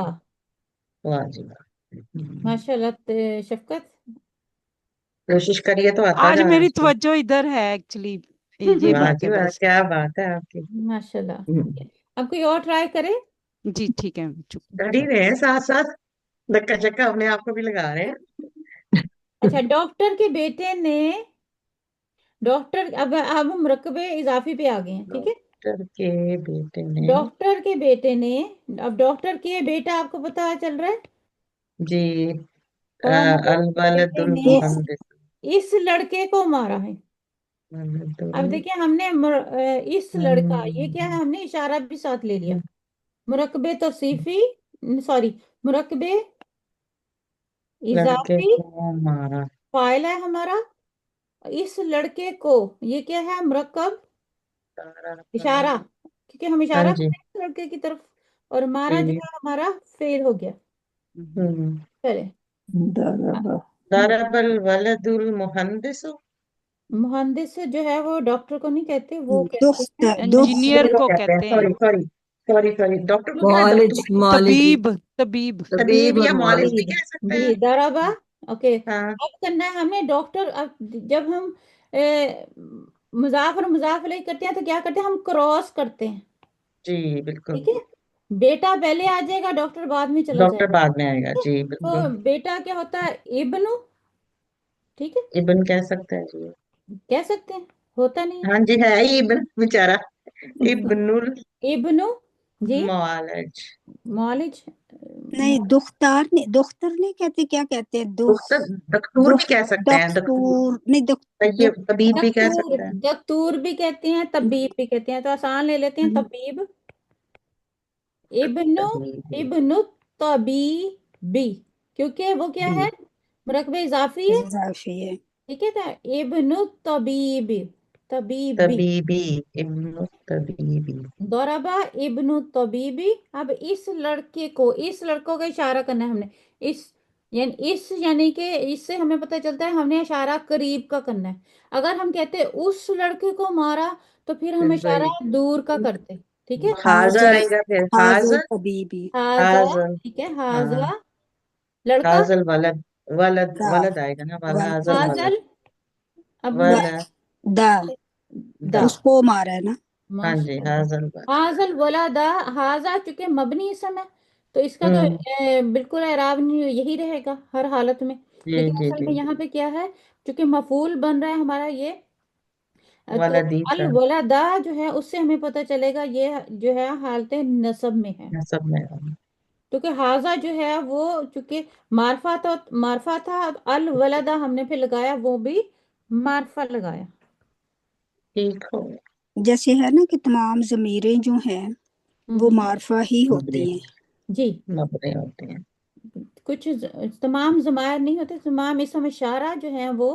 वाह जी वाह। माशाल्लाह। शफकत, कोशिश करिए तो आता आज जा रहा है मेरी आपको। तवज्जो इधर है एक्चुअली, ये वाह बात जी है वाह, बस। क्या बात है आपकी। माशाल्लाह। अब कोई और ट्राई करे? जी ठीक है, चुप कर ही चुप। रहे हैं साथ साथ, धक्का चक्का अपने आप को भी लगा रहे हैं। अच्छा, डॉक्टर के बेटे ने, डॉक्टर, अब हम मुरक्कबे इजाफी पे आ गए हैं। ठीक है, डॉक्टर के बेटे ने। डॉक्टर के बेटे ने, अब डॉक्टर के बेटा आपको पता चल रहा है जी कौन है? अल बेटे वलदुल ने इस मुहंदिस। इस लड़के को मारा है। अब वलदुल देखिए, हमने इस लड़का, ये क्या है, हमने इशारा भी साथ ले लिया। मुरक्कबे तौसीफी, सॉरी, मुरक्कबे लड़के इजाफी को मारा। फाइल है हमारा। इस लड़के को, ये क्या है, मुरक्कब तारा तारा। इशारा, क्योंकि हम हाँ इशारा कर जी रहे हैं लड़के की तरफ। और मारा जो जी। है हमारा फेल हो गया। हम्म चले, दरबल वलदुल मुहंदिस। मुहंदिस जो है वो डॉक्टर को नहीं कहते, वो कहते दुख्त हैं दुख इंजीनियर को को कहते हैं, कहते हैं। Sorry sorry sorry sorry, doctor को लोग क्या, कहते डॉक्टर हैं को तबीब, तबीब। तबीब या मौलिक भी तबीब। कह सकते हैं। जी, दराबा। ओके, हाँ अब करना है हमने डॉक्टर। अब जब हम मुजाफ और मुजाफ अलैह करते हैं, तो क्या करते हैं, हम क्रॉस करते हैं। जी बिल्कुल। ठीक है, बेटा पहले आ जाएगा, डॉक्टर बाद में चला डॉक्टर जाएगा। बाद में आएगा ठीक है? जी तो बिल्कुल। बेटा क्या होता है, इब्नु। ठीक है, इब्न कह सकते हैं जी। कह सकते हैं, होता नहीं हाँ जी है ही इब्न बेचारा। इब्नुल है इब्नु। जी, मौलज। मौलिज, नहीं, दुख्तार नहीं, दुख्तर नहीं कहते, क्या कहते हैं, डॉक्टर दस्तूर भी दुख कह सकते हैं, दस्तूर। दस्तूर नहीं, दुख तबीब भी कह दस्तूर, सकते हैं। दस्तूर भी कहते हैं, तबीब भी कहते हैं, तो आसान ले लेते हैं, तबीब। इब्नु, तबीब। इब्नु तबीबी, क्योंकि वो क्या है, जी मुरकबे इजाफी है। इजाफी है। ठीक है, तो इब्नु तबीबी, तबीबी। तबीबी। इब्नु तबीबी। दौराबा इब्नु तबीबी। अब इस लड़के को, इस लड़कों का इशारा करना है हमने। इस, यानी कि इससे हमें पता चलता है हमने इशारा करीब का करना है। अगर हम कहते उस लड़के को मारा, तो फिर हम फिर इशारा वही दूर का करते। ठीक है। हाजा हाजल आएगा फिर, हाजल हाजल तबीबी हाजा, हाजल। ठीक है, हाँ, हाजा लड़का, हाजल वलद, वलद दा वलद आएगा ना, वल हाजल वलद, हाजल, अब व वलद दा दा, दा। उसको मारा है ना। हाँ जी, माशाल्लाह। हाजल वलद। हाजल वला दा, हाजा चूंकि मबनी इसम है तो इसका तो हम्म। बिल्कुल एराब नहीं, यही रहेगा हर हालत में। जी लेकिन जी असल जी। में यहाँ पे क्या है, चूंकि मफूल बन रहा है हमारा ये, तो वलदी अल का वला दा जो है उससे हमें पता चलेगा ये जो है हालत नसब में है। नसब में। क्योंकि हाजा जो है वो चूंकि मारफा था, अल वलदा हमने फिर लगाया वो भी मारफा लगाया। ठीक हो। जैसे है ना कि तमाम ज़मीरें जो हैं वो हम्म। मारफा ही मबरे, होती हैं। जी, मबरे होते हैं। कुछ तमाम जमायर नहीं होते, तमाम इसम इशारा जो है वो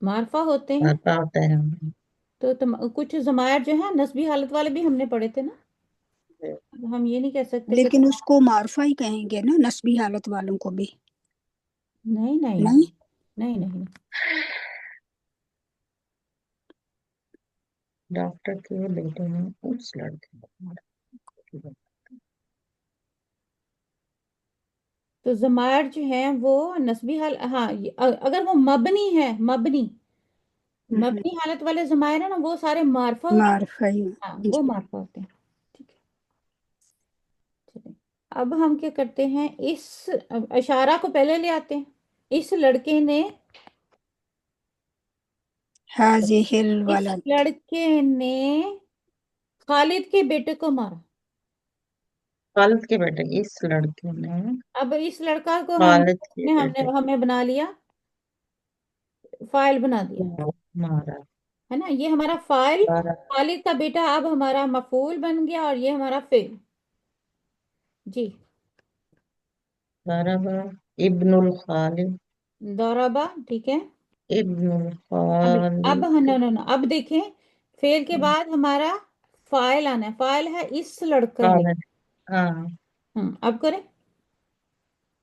मारफा होते हैं। आता होता है। तो कुछ जमायर जो है नस्बी हालत वाले भी हमने पढ़े थे ना, अब हम ये नहीं कह सकते कि लेकिन उसको मारफा ही कहेंगे ना, नस्बी हालत वालों को भी। नहीं नहीं नहीं, नहीं नहीं। डॉक्टर के बेटे ने उस लड़के को मारा। तो जमायर जो है वो नस्बी हाल, हाँ अगर वो मबनी है, मबनी हम्म, मबनी हालत वाले जमायर है ना वो सारे मारफा होते हैं। मारफा ही। हाँ वो जी। मारफा होते हैं। ठीक है, चलिए। अब हम क्या करते हैं, इस इशारा को पहले ले आते हैं। इस लड़के ने, हाजिहिल इस वलद। लड़के ने खालिद के बेटे को मारा। खालिद के बेटे, इस लड़के ने अब इस लड़का को खालिद के हमने हमने बेटे हमें बना लिया, फाइल बना दिया, को मारा। है ना, ये हमारा फाइल। बारह, खालिद का बेटा अब हमारा मफूल बन गया और ये हमारा फेल। जी, बारह इब्नुल खालिद, दौराबा, ठीक है। इब्नुल अब अब खालिद। नो नो नो, अब देखें, फेल के बाद हमारा फाइल आना है, फाइल है इस लड़के ने। खालिद, हाँ। अब करें।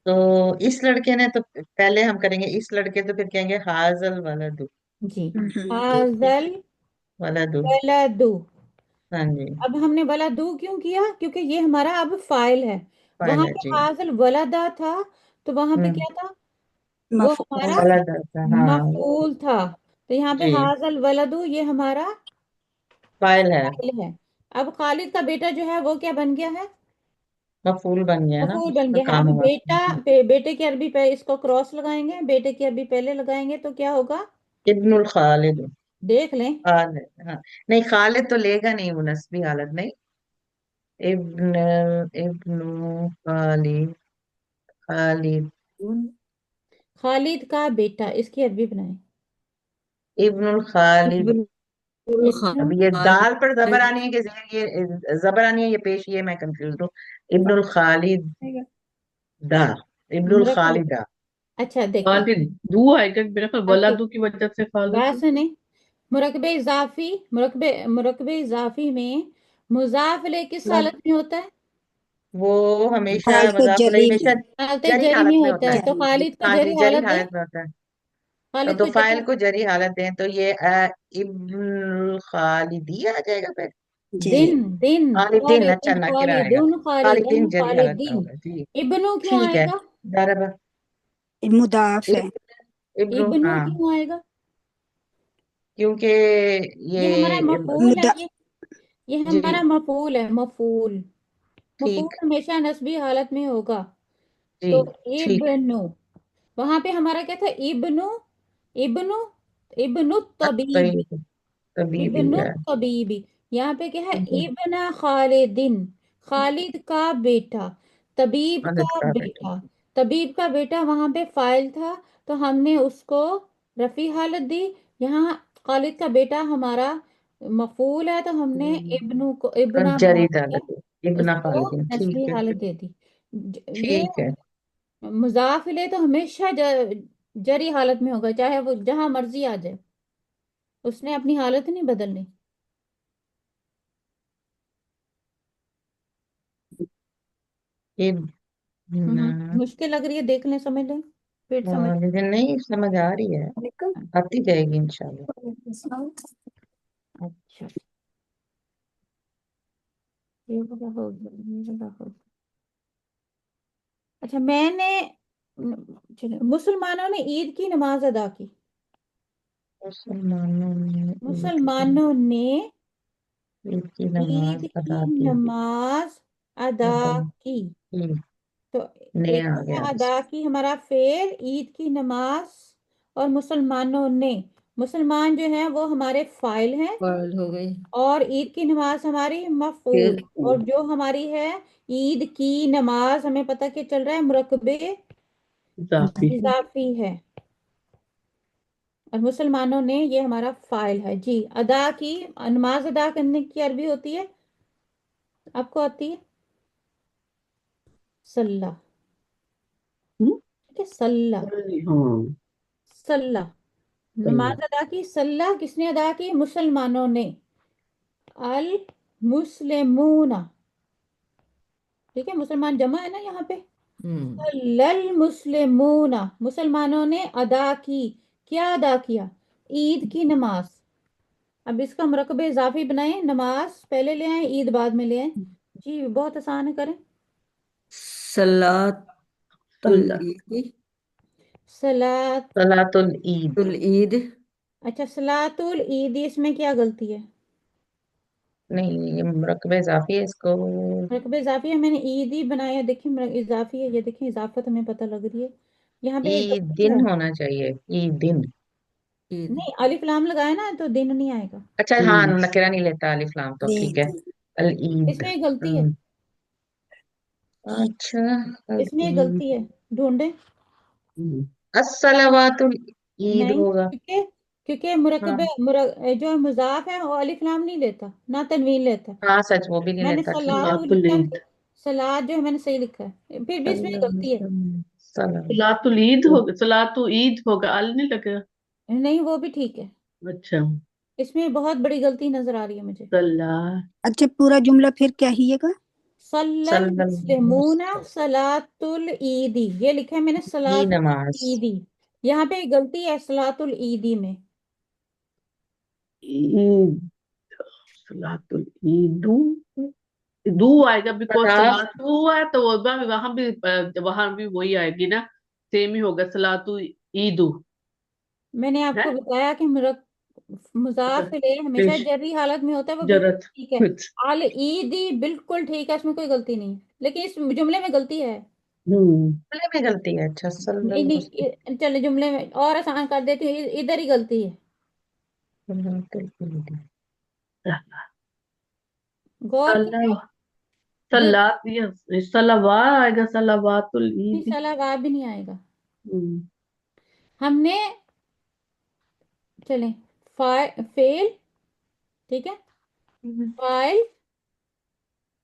तो इस लड़के ने, तो पहले हम करेंगे इस लड़के, तो फिर कहेंगे हाजल वलदु। जी, ठीक हाजल है, वलदु। वलदू। हाँ जी। अब हमने वलदू क्यों किया, क्योंकि ये हमारा अब फाइल है। फाइल वहां है पे जी। हाजल वलदा था, तो वहां पे हम्म। क्या था, वो हमारा मफऊल। वलद था, हाँ। मफूल था। तो यहाँ पे जी, हाजल वलदू ये हमारा फाइल है। फाइल है। अब खालिद का बेटा जो है वो क्या बन गया है, मफूल बन गया ना, मफूल बन उसका गया है। काम अब हुआ। बेटा बेटे की अरबी पे इसको क्रॉस लगाएंगे, बेटे की अरबी पहले लगाएंगे तो क्या होगा, इब्नुल खालिद, देख लें। खालिद, हाँ। नहीं, खालिद तो लेगा नहीं, वो नस्बी हालत नहीं। इब्न, इब्नु खालिद, खालिद, खालिद का बेटा, इसकी अरबी बनाए। इब्नुल खालिद। इब्नुल अब ये खालिद। दाल पर जबर आनी है कि जेर, ये जबर आनी है, ये पेश, ये मैं कंफ्यूज हूँ। इब्नुल खालिद दा, इब्नुल मुरक्कब, खालिदा। अच्छा देखिए, खालिद दू आएगा मेरे ख्याल, आपकी वलादू की वजह से बात खालिद। सुने। मुरकबे इजाफी, मुरकबे इजाफी में मुजाफ इलेह किस ला- हालत में होता है, वो हमेशा हालत मजाक जली में। हमेशा हालत जरी जरी हालत में में होता होता है। है। तो जली में। खालिद को हाँ जी, जरी जरी हालत है, हालत में होता है। खालिद तो को जरी, फाइल को जरी हालत है, तो ये इब्नुल खालिदी आ जाएगा फिर। जी। दिन दिन खालिदीन, अच्छा खालिदिन नाकिरा आएगा। खालिदुन खालिदन खालिदीन जरी हालत में खालिदीन। होगा जी। इब्नु क्यों ठीक है, आएगा, बराबर। मुदाफ है। इब्नु, इब्नु हाँ। क्यों आएगा, क्योंकि ये हमारा ये मफूल है, मुदा ये हमारा जी, मफूल है, मफूल। मफूल ठीक। हमेशा नस्बी हालत में होगा। जी, तो ठीक है। इब्नु, वहां पे हमारा क्या था, इब्नु, इब्नु, इब्नु तबीबी, तबीब, तबीबी इब्नु है। तबीबी। यहाँ पे क्या है, ठीक है, इब्न खालिदिन, खालिद का बेटा, तबीब खालिद का का बेटा। बेटा। तबीब का बेटा वहां पे फाइल था, तो हमने उसको रफी हालत दी। यहाँ खालिद का बेटा हमारा मफूल है, तो हमने इब्नु को इब्ना बना जरी दिया, हालत, इब्ना उसको खालिदीन, नस्बी ठीक है। हालत दे दी। ये ठीक है। मुजाफ इले तो हमेशा जरी हालत में होगा, चाहे वो जहां मर्जी आ जाए, उसने अपनी हालत नहीं बदलनी। इब्न मुश्किल लग रही है, देख लें, समझ लें, फिर समझ। खालिदीन, नहीं समझ आ रही है, आती जाएगी इंशाल्लाह। अच्छा, یہ والا ہو گیا، یہ والا ہو گیا۔ اچھا میں نے چلو، مسلمانوں نے عید کی نماز ادا کی، مسلمانوں نے مسلمانوں نے عید کی نماز عید کی ادا کی، نماز ادا ادا کی، کی، تو نے ایک آ تو ہے گیا بس۔ ادا کی ہمارا فعل، عید کی نماز، اور مسلمانوں نے، مسلمان جو ہیں وہ ہمارے فاعل ہیں، فعال ہو گئی، اور عید کی نماز ہماری مفعول، پھر اور جو ہماری ہے عید کی نماز، ہمیں پتہ کہ چل رہا ہے مرکبے اضافی اضافی ہے، اور مسلمانوں نے یہ ہمارا فاعل ہے۔ جی ادا کی، نماز ادا کرنے کی عربی ہوتی ہے، آپ کو آتی ہے؟ صلی، ہوں، ٹھیک ہے، صلی، ہاں صلی، اللہ، نماز ادا کی، صلی کس نے ادا کی؟ مسلمانوں نے، المسلمون، ٹھیک ہے، مسلمان جمع ہے نا یہاں پہ، صلی المسلمون، مسلمانوں نے ادا کی، کیا ادا کیا؟ عید کی نماز۔ اب اس کا مرکب اضافی بنائیں، نماز پہلے لے آئیں، عید بعد میں لے آئیں، جی بہت آسان ہے، کریں۔ صلاۃ صلاۃ العید، صلاۃ، صلاۃ العید، العید، اچھا صلاۃ العید، اس میں کیا غلطی ہے؟ نہیں یہ مرکب اضافی ہے، اس کو مرکب اضافی ہے، میں نے عید ہی بنایا، دیکھیں اضافی ہے، یہ دیکھیں اضافت ہمیں پتہ لگ رہی ہے، یہاں پہ ایک عید غلطی دن ہے، ہونا چاہیے، عید دن۔ عید، نہیں الف لام لگایا نا تو دن نہیں آئے گا، اچھا ہاں، نکرہ نہیں لیتا الف لام تو ٹھیک ہے، عید اس العید، میں ایک غلطی ہے، اچھا اس میں ایک العید، غلطی ہے، ڈھونڈیں۔ الصلوات العید نہیں، ہوگا، کیونکہ ہاں جو مضاف ہے وہ الف لام نہیں لیتا، نہ تنوین لیتا، ہاں سچ وہ بھی نہیں میں نے لیتا، ٹھیک ہے۔ صلاۃ صلاۃ لکھا العید تھا، صلاۃ جو ہے میں نے صحیح لکھا ہے، پھر بھی اس میں ایک غلطی ہے، سلام، صلاۃ العید ہوگا، صلاۃ عید ہوگا، ال نہیں لگا، نہیں وہ بھی ٹھیک ہے، اچھا اس میں بہت بڑی غلطی نظر آ رہی ہے مجھے۔ صلاۃ اچھا پورا جملہ پھر کیا ہیے گا؟ صلی المسلمون سلام صلاۃ العید، یہ لکھا ہے میں نے کی صلاۃ نماز، العید، یہاں پہ ایک غلطی ہے صلاۃ العید میں، عید، صلاۃ العید، دو آئے گا بیکاز صلاۃ صلاۃ ہے تو وہاں بھی وہی آئے گی نا، سیم ہی ہوگا، صلاۃ عید میں نے آپ ہے، کو بتایا کہ اچھا مضاف الیہ ہمیشہ پیش جری حالت میں ہوتا ہے، وہ بالکل جرت، ٹھیک ہے، العیدی بالکل ٹھیک ہے، اس میں کوئی غلطی نہیں ہے، لیکن اس جملے میں غلطی ہے، ہوں جملے میں غلطی ہے، اچھا صلی نہیں نہیں چلے جملے میں اور آسان کر دیتی ہوں، ادھر ہی غلطی ہے، العید، غور کریں، جو صلوا آئے گا، صلوات نہیں العید، صلاح بھی نہیں آئے گا، ہوں، ہم نے چلیں فیل، ٹھیک ہے، فائل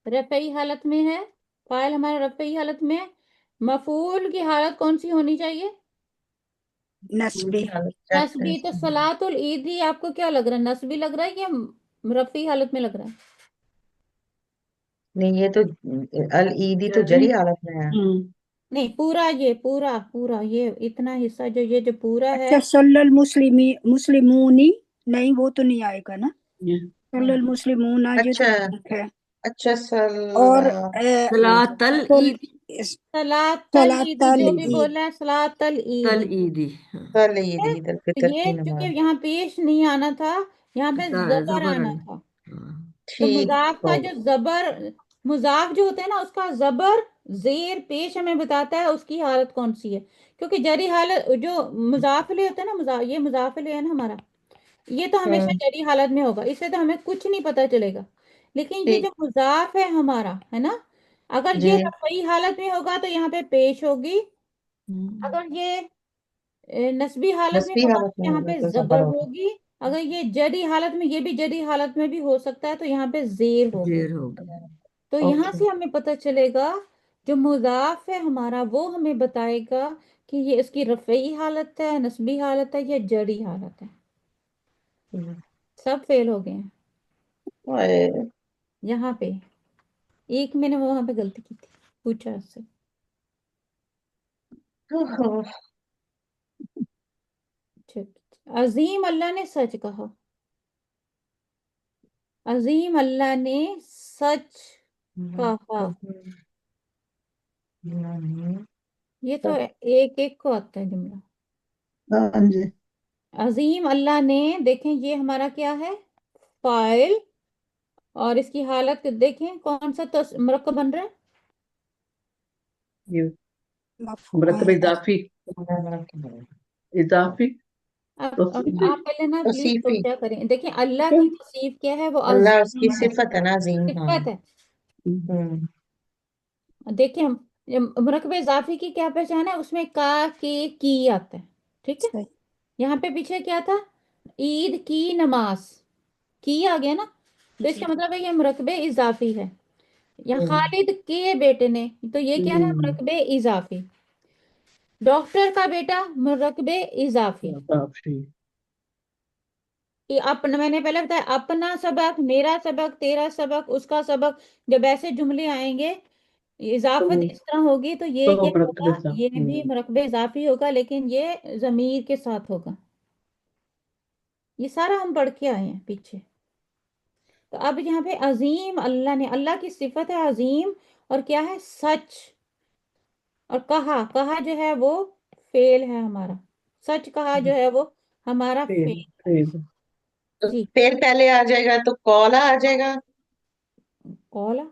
رفعی حالت میں ہے، فائل ہمارا رفعی حالت میں ہے، مفعول کی حالت کون سی ہونی چاہیے؟ نسبی، نسبی، تو صلاۃ العید ہی آپ کو کیا لگ رہا ہے، نسبی لگ رہا ہے یا رفعی حالت میں لگ رہا ہے؟ نہیں یہ تو العیدی تو جری، جری حالت میں ہے، نہیں پورا، یہ پورا یہ اتنا حصہ جو پورا ہے، اچھا صلی مسلمونی، نہیں وہ تو نہیں آئے گا نا، صلی المسلمون یہ تو اچھا ٹھیک ہے، اچھا اور صلاۃ العید، صلاۃ صلاۃ العید جو بھی العید، بولا ہے صلاۃ العید، العیدی، ہاں، العید، عید تو الفطر کی یہ چونکہ نماز، یہاں پیش نہیں آنا تھا، یہاں پہ زبر زبر آنا تھا، ہاں، تو ٹھیک مضاف کا ہو جو زبر، مضاف جو ہوتا ہے نا اس کا زبر زیر پیش ہمیں بتاتا ہے اس کی حالت کون سی ہے، کیونکہ جری حالت جو مضاف الیہ ہوتا ہے نا، یہ مضاف الیہ ہے نا ہمارا، یہ تو ہمیشہ ہوں جری حالت میں ہوگا، اس سے تو ہمیں کچھ نہیں پتا چلے گا، لیکن یہ ٹھیک جو مضاف ہے ہمارا ہے نا، اگر جی، یہ رفعی حالت میں ہوگا تو یہاں پہ پیش ہوگی، ہوں، اگر یہ نسبی حالت میں نسبی ہوگا حالت تو میں یہاں ہوگا پہ تو زبر زبر ہوگا، ہوگی، اگر یہ جری حالت میں، یہ بھی جری حالت میں بھی ہو سکتا ہے تو یہاں پہ زیر ہوگی، زیر ہو گیا، تو یہاں اوکے، سے ہمیں پتہ چلے گا جو مضاف ہے ہمارا وہ ہمیں بتائے گا کہ یہ اس کی رفعی حالت ہے، نسبی حالت ہے یا جری حالت ہے، سب فیل ہو گئے ہیں یہاں پہ، ایک میں نے وہاں پہ غلطی کی تھی، پوچھا اس سے، عظیم اللہ نے سچ کہا، عظیم اللہ نے سچ कहा। नहीं। ये तो एक एक को आता है जुमला। हाँ जी। अजीम अल्लाह ने, देखें ये हमारा क्या है, फाइल। और इसकी हालत देखें, कौन सा तो मरकब बन रहा है। ये मरकब मफूल इजाफी, इजाफी अब आप पहले ना प्लीज तौसीफी। सोचा करें। देखिए अल्लाह की तौसीफ क्या है, वो अल्लाह उसकी अजीम है, सिफत है ना, अजीम। हाँ। सिफत है। हम्म। देखिए हम मुरकब इजाफी की क्या पहचान है, उसमें का के की आता है, ठीक है। सही। यहाँ पे पीछे क्या था, ईद की नमाज, की आ गया ना, तो जी इसका मतलब है ये मुरकबे इजाफी है। या हम्म। खालिद के बेटे ने, तो ये क्या है, मुरकबे इजाफी। डॉक्टर का बेटा, मुरकबे इजाफी। इजाफी। कि अपना, मैंने पहले बताया, अपना सबक, मेरा सबक, तेरा सबक, उसका सबक, जब ऐसे जुमले आएंगे, इजाफत तो इस तरह होगी, तो ये तो क्या मरकब होगा, ये इजाफी। भी मुरकबे इजाफी होगा, लेकिन ये जमीर के साथ होगा। ये सारा हम पढ़ के आए हैं पीछे। तो अब यहाँ पे अजीम अल्लाह ने, अल्लाह की सिफत है अजीम, और क्या है, सच। और कहा, कहा जो है वो फेल है हमारा, सच कहा जो है वो हमारा फेल, फेल है। फेल। तो जी। फिर पहले आ जाएगा तो कौला आ जाएगा। कौला,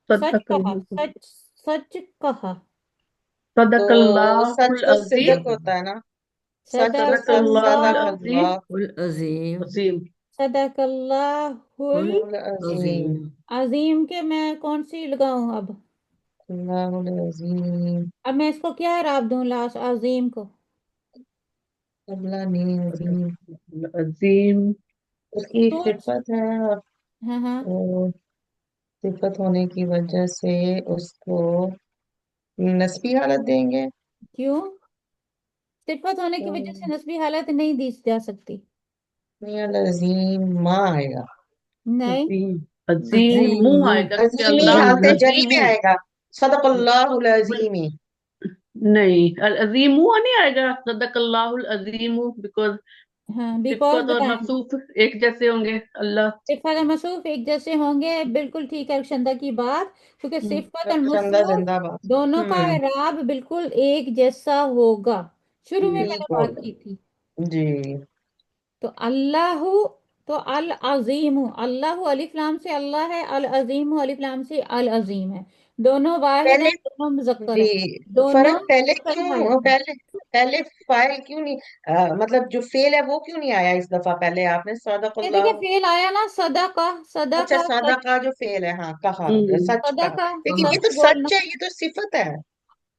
सच कहा, सदक़ल्लाह, सच, सच कहा। तो सदक़ल्लाहुल सच तो अज़ीम, सिद्क होता है ना। सच तो सदक़ल्लाहुल सदकल्लाह, अज़ीम, अजीम। अज़ीम। सदकल्लाहुल अजीम। अजीम। अजीम के मैं कौन सी लगाऊं अब। अल्लाहुल अजीम। अब मैं इसको क्या इराब दूं, लास्ट अजीम को। अल्लाह ने अजीम अज़ीम। उसकी सोच। सिफत है, और हाँ हाँ। वो सिफत होने की वजह से उसको नस्बी हालत देंगे। क्यों, सिफत होने की वजह से नस्बी हालत नहीं दी जा सकती। नहीं, अजीम माँ आएगा। नहीं, अज़ीम, अज़ीम मुंह अजीम। आएगा क्योंकि अजीमी अल्लाह हालते जली अज़ीम में हूँ। आएगा। सदक़ल्लाहुल अजीमी। नहीं, अल अज़ीम मुंह नहीं आएगा, सदक़ल्लाहुल अज़ीम, बिकॉज हाँ बिकॉज सिफ़त और बताएं। मौसूफ एक जैसे होंगे। अल्लाह। सिफत और मसूफ एक जैसे होंगे, बिल्कुल ठीक है अक्षंदा की बात, क्योंकि सिफत और चंदा मसूफ जिंदाबाद। दोनों का हम्म। इराब बिल्कुल एक जैसा होगा। शुरू में मैंने ठीक बात होगा की थी। जी। तो अल्लाह, तो अल अजीम, अल्लाह अलिफ लाम से अल्लाह है, अल अजीम अलिफ लाम से अल अजीम है। दोनों वाहिद है, पहले दोनों मुजक्कर है, जी, दोनों फर्क पहले मुफरद क्यों, हालत में। पहले पहले फाइल क्यों नहीं, मतलब जो फेल है वो क्यों नहीं आया इस दफा, पहले आपने ये देखिए सदक़ल्लाह। फेल आया ना, सदा का, सदा अच्छा, का सादा सच, का जो फेल है, हाँ कहा, हम्म सच सदा कहा। का लेकिन ये कहा। सच तो बोलना। सच है, ये तो सिफत है।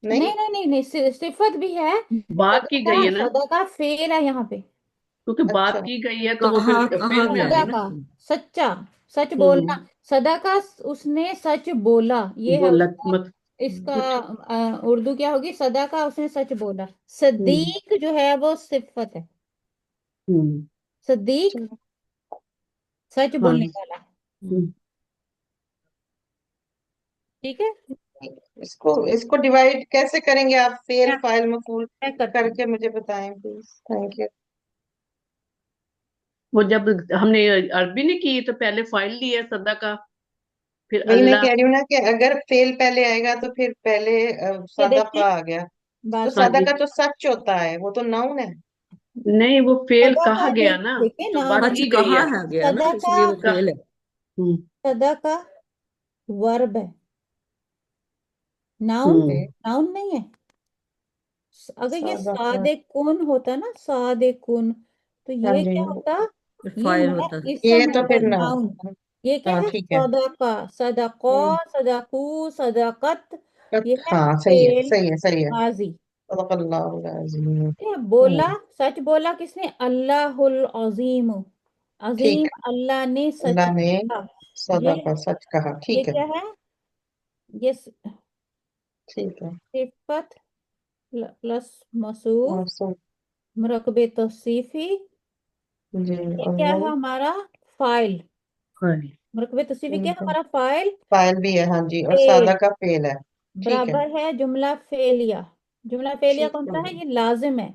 नहीं। नहीं नहीं नहीं नहीं, सिफत भी है। बात सदा की गई का, है ना, सदा का फेल है यहाँ पे। क्योंकि बात अच्छा। की गई है तो वो कहा, फिर कहा फेल में आ क्या गई सदा है? ना। का, सच्चा, सच बोलना। हम्म सदा का, उसने सच बोला, ये है बोला उसका, मत इसका कुछ। उर्दू क्या होगी, सदा का उसने सच बोला। हम्म सदीक जो है वो सिफत है। हम्म सदीक चलो। सच हाँ। बोलने वाला, हम्म। ठीक है। इसको इसको डिवाइड कैसे करेंगे आप, फेल क्या फाइल मफूल क्या करते हैं। करके मुझे बताएं प्लीज, थैंक यू। वो जब हमने अरबी नहीं की तो पहले फाइल ली है सदा का, फिर वही मैं अल्लाह। कह रही हूँ ना कि अगर फेल पहले आएगा तो फिर पहले ये सदका देखिए आ गया। तो बात हाँ सुनिए। सदका जी। तो सच होता है, वो तो नाउन है। नहीं, वो फेल सदा कहा का गया ना, देखिए जो नाउन बात है। सच की गई कहा है। है गया ना, सदा का, इसलिए वो कहा। फेल है। हम्म सदा का वर्ब है, नाउन, हम्म फिर नाउन नहीं है। अगर ये सदका। सादे कुन होता ना, सादे कुन, तो हाँ ये जी। क्या होता, ये फाइल हमारा होता। ये इसम तो होता, फिर नाउन। नाउन। ये क्या हाँ है, ठीक है। सदाका, सदाको, हम्म। सदाकू, सदाकत, ये है हाँ सही है, फेल सही है, सही है। माजी। सदक़ल्लाहुल अज़ीम। ये बोला, हम्म। सच बोला किसने, अल्लाहुल अजीम, ठीक अजीम है। अल्लाह ने सच अल्लाह ने कहा। ये सदका सच कहा, ये ठीक है। क्या है, ये ठीक है। सिफत प्लस मसूफ, और सब। मुरकबे तौसीफी। जी। ये और क्या वो। है हमारा, फाइल। हाँ। मुरकबे तौसीफी क्या ठीक है है। हमारा, फाइल। फाइल भी है, हाँ जी, और फेल सादा का फेल है। ठीक है। बराबर है जुमला फेलिया। जुमला फेलिया ठीक कौन हो सा है, गया। ये लाजिम है।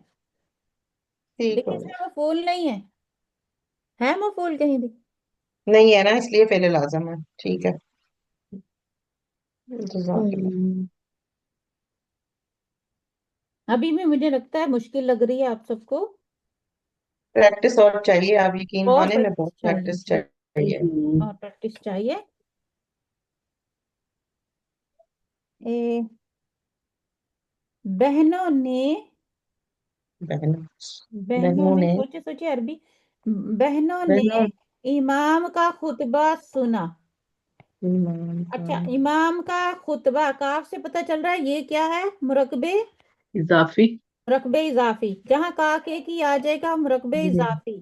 ठीक देखिए हो गया। इसमें मफूल नहीं है मफूल कहीं भी। नहीं है ना, इसलिए फेल लाजम है, ठीक है। جزاک اللہ۔ अभी में मुझे लगता है मुश्किल लग रही है आप सबको, پریکٹس اور چاہیے، آپ یقین और مانے میں प्रैक्टिस بہت चाहिए پریکٹس جی، چاہیے۔ और प्रैक्टिस चाहिए। ए, बहनों ने بہن बहनों بہنوں ने نے सोचे सोचे अरबी, बहनों ने بہنوں इमाम का खुतबा सुना। ایمان अच्छा, इमाम का खुतबा काफ से पता चल रहा है ये क्या है, मुरकबे इजाफी मुरकबे इजाफी, जहाँ का के की आ जाएगा मुरकबे جی इजाफी।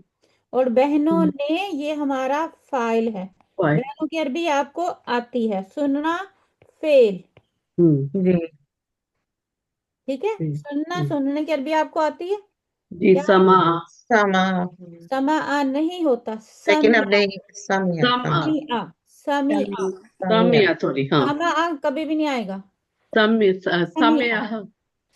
और बहनों ने ये हमारा फाइल है। फाइल। बहनों की अरबी आपको आती है, सुनना फेल, جی ठीक है। सुनना सुनने की अरबी आपको आती है जी क्या? समा سما، समा नहीं होता, لیکن اب समिया نہیں سامیا समा समिया समिया। سامیا सामिया सॉरी हाँ समा कभी भी नहीं आएगा, समी समिया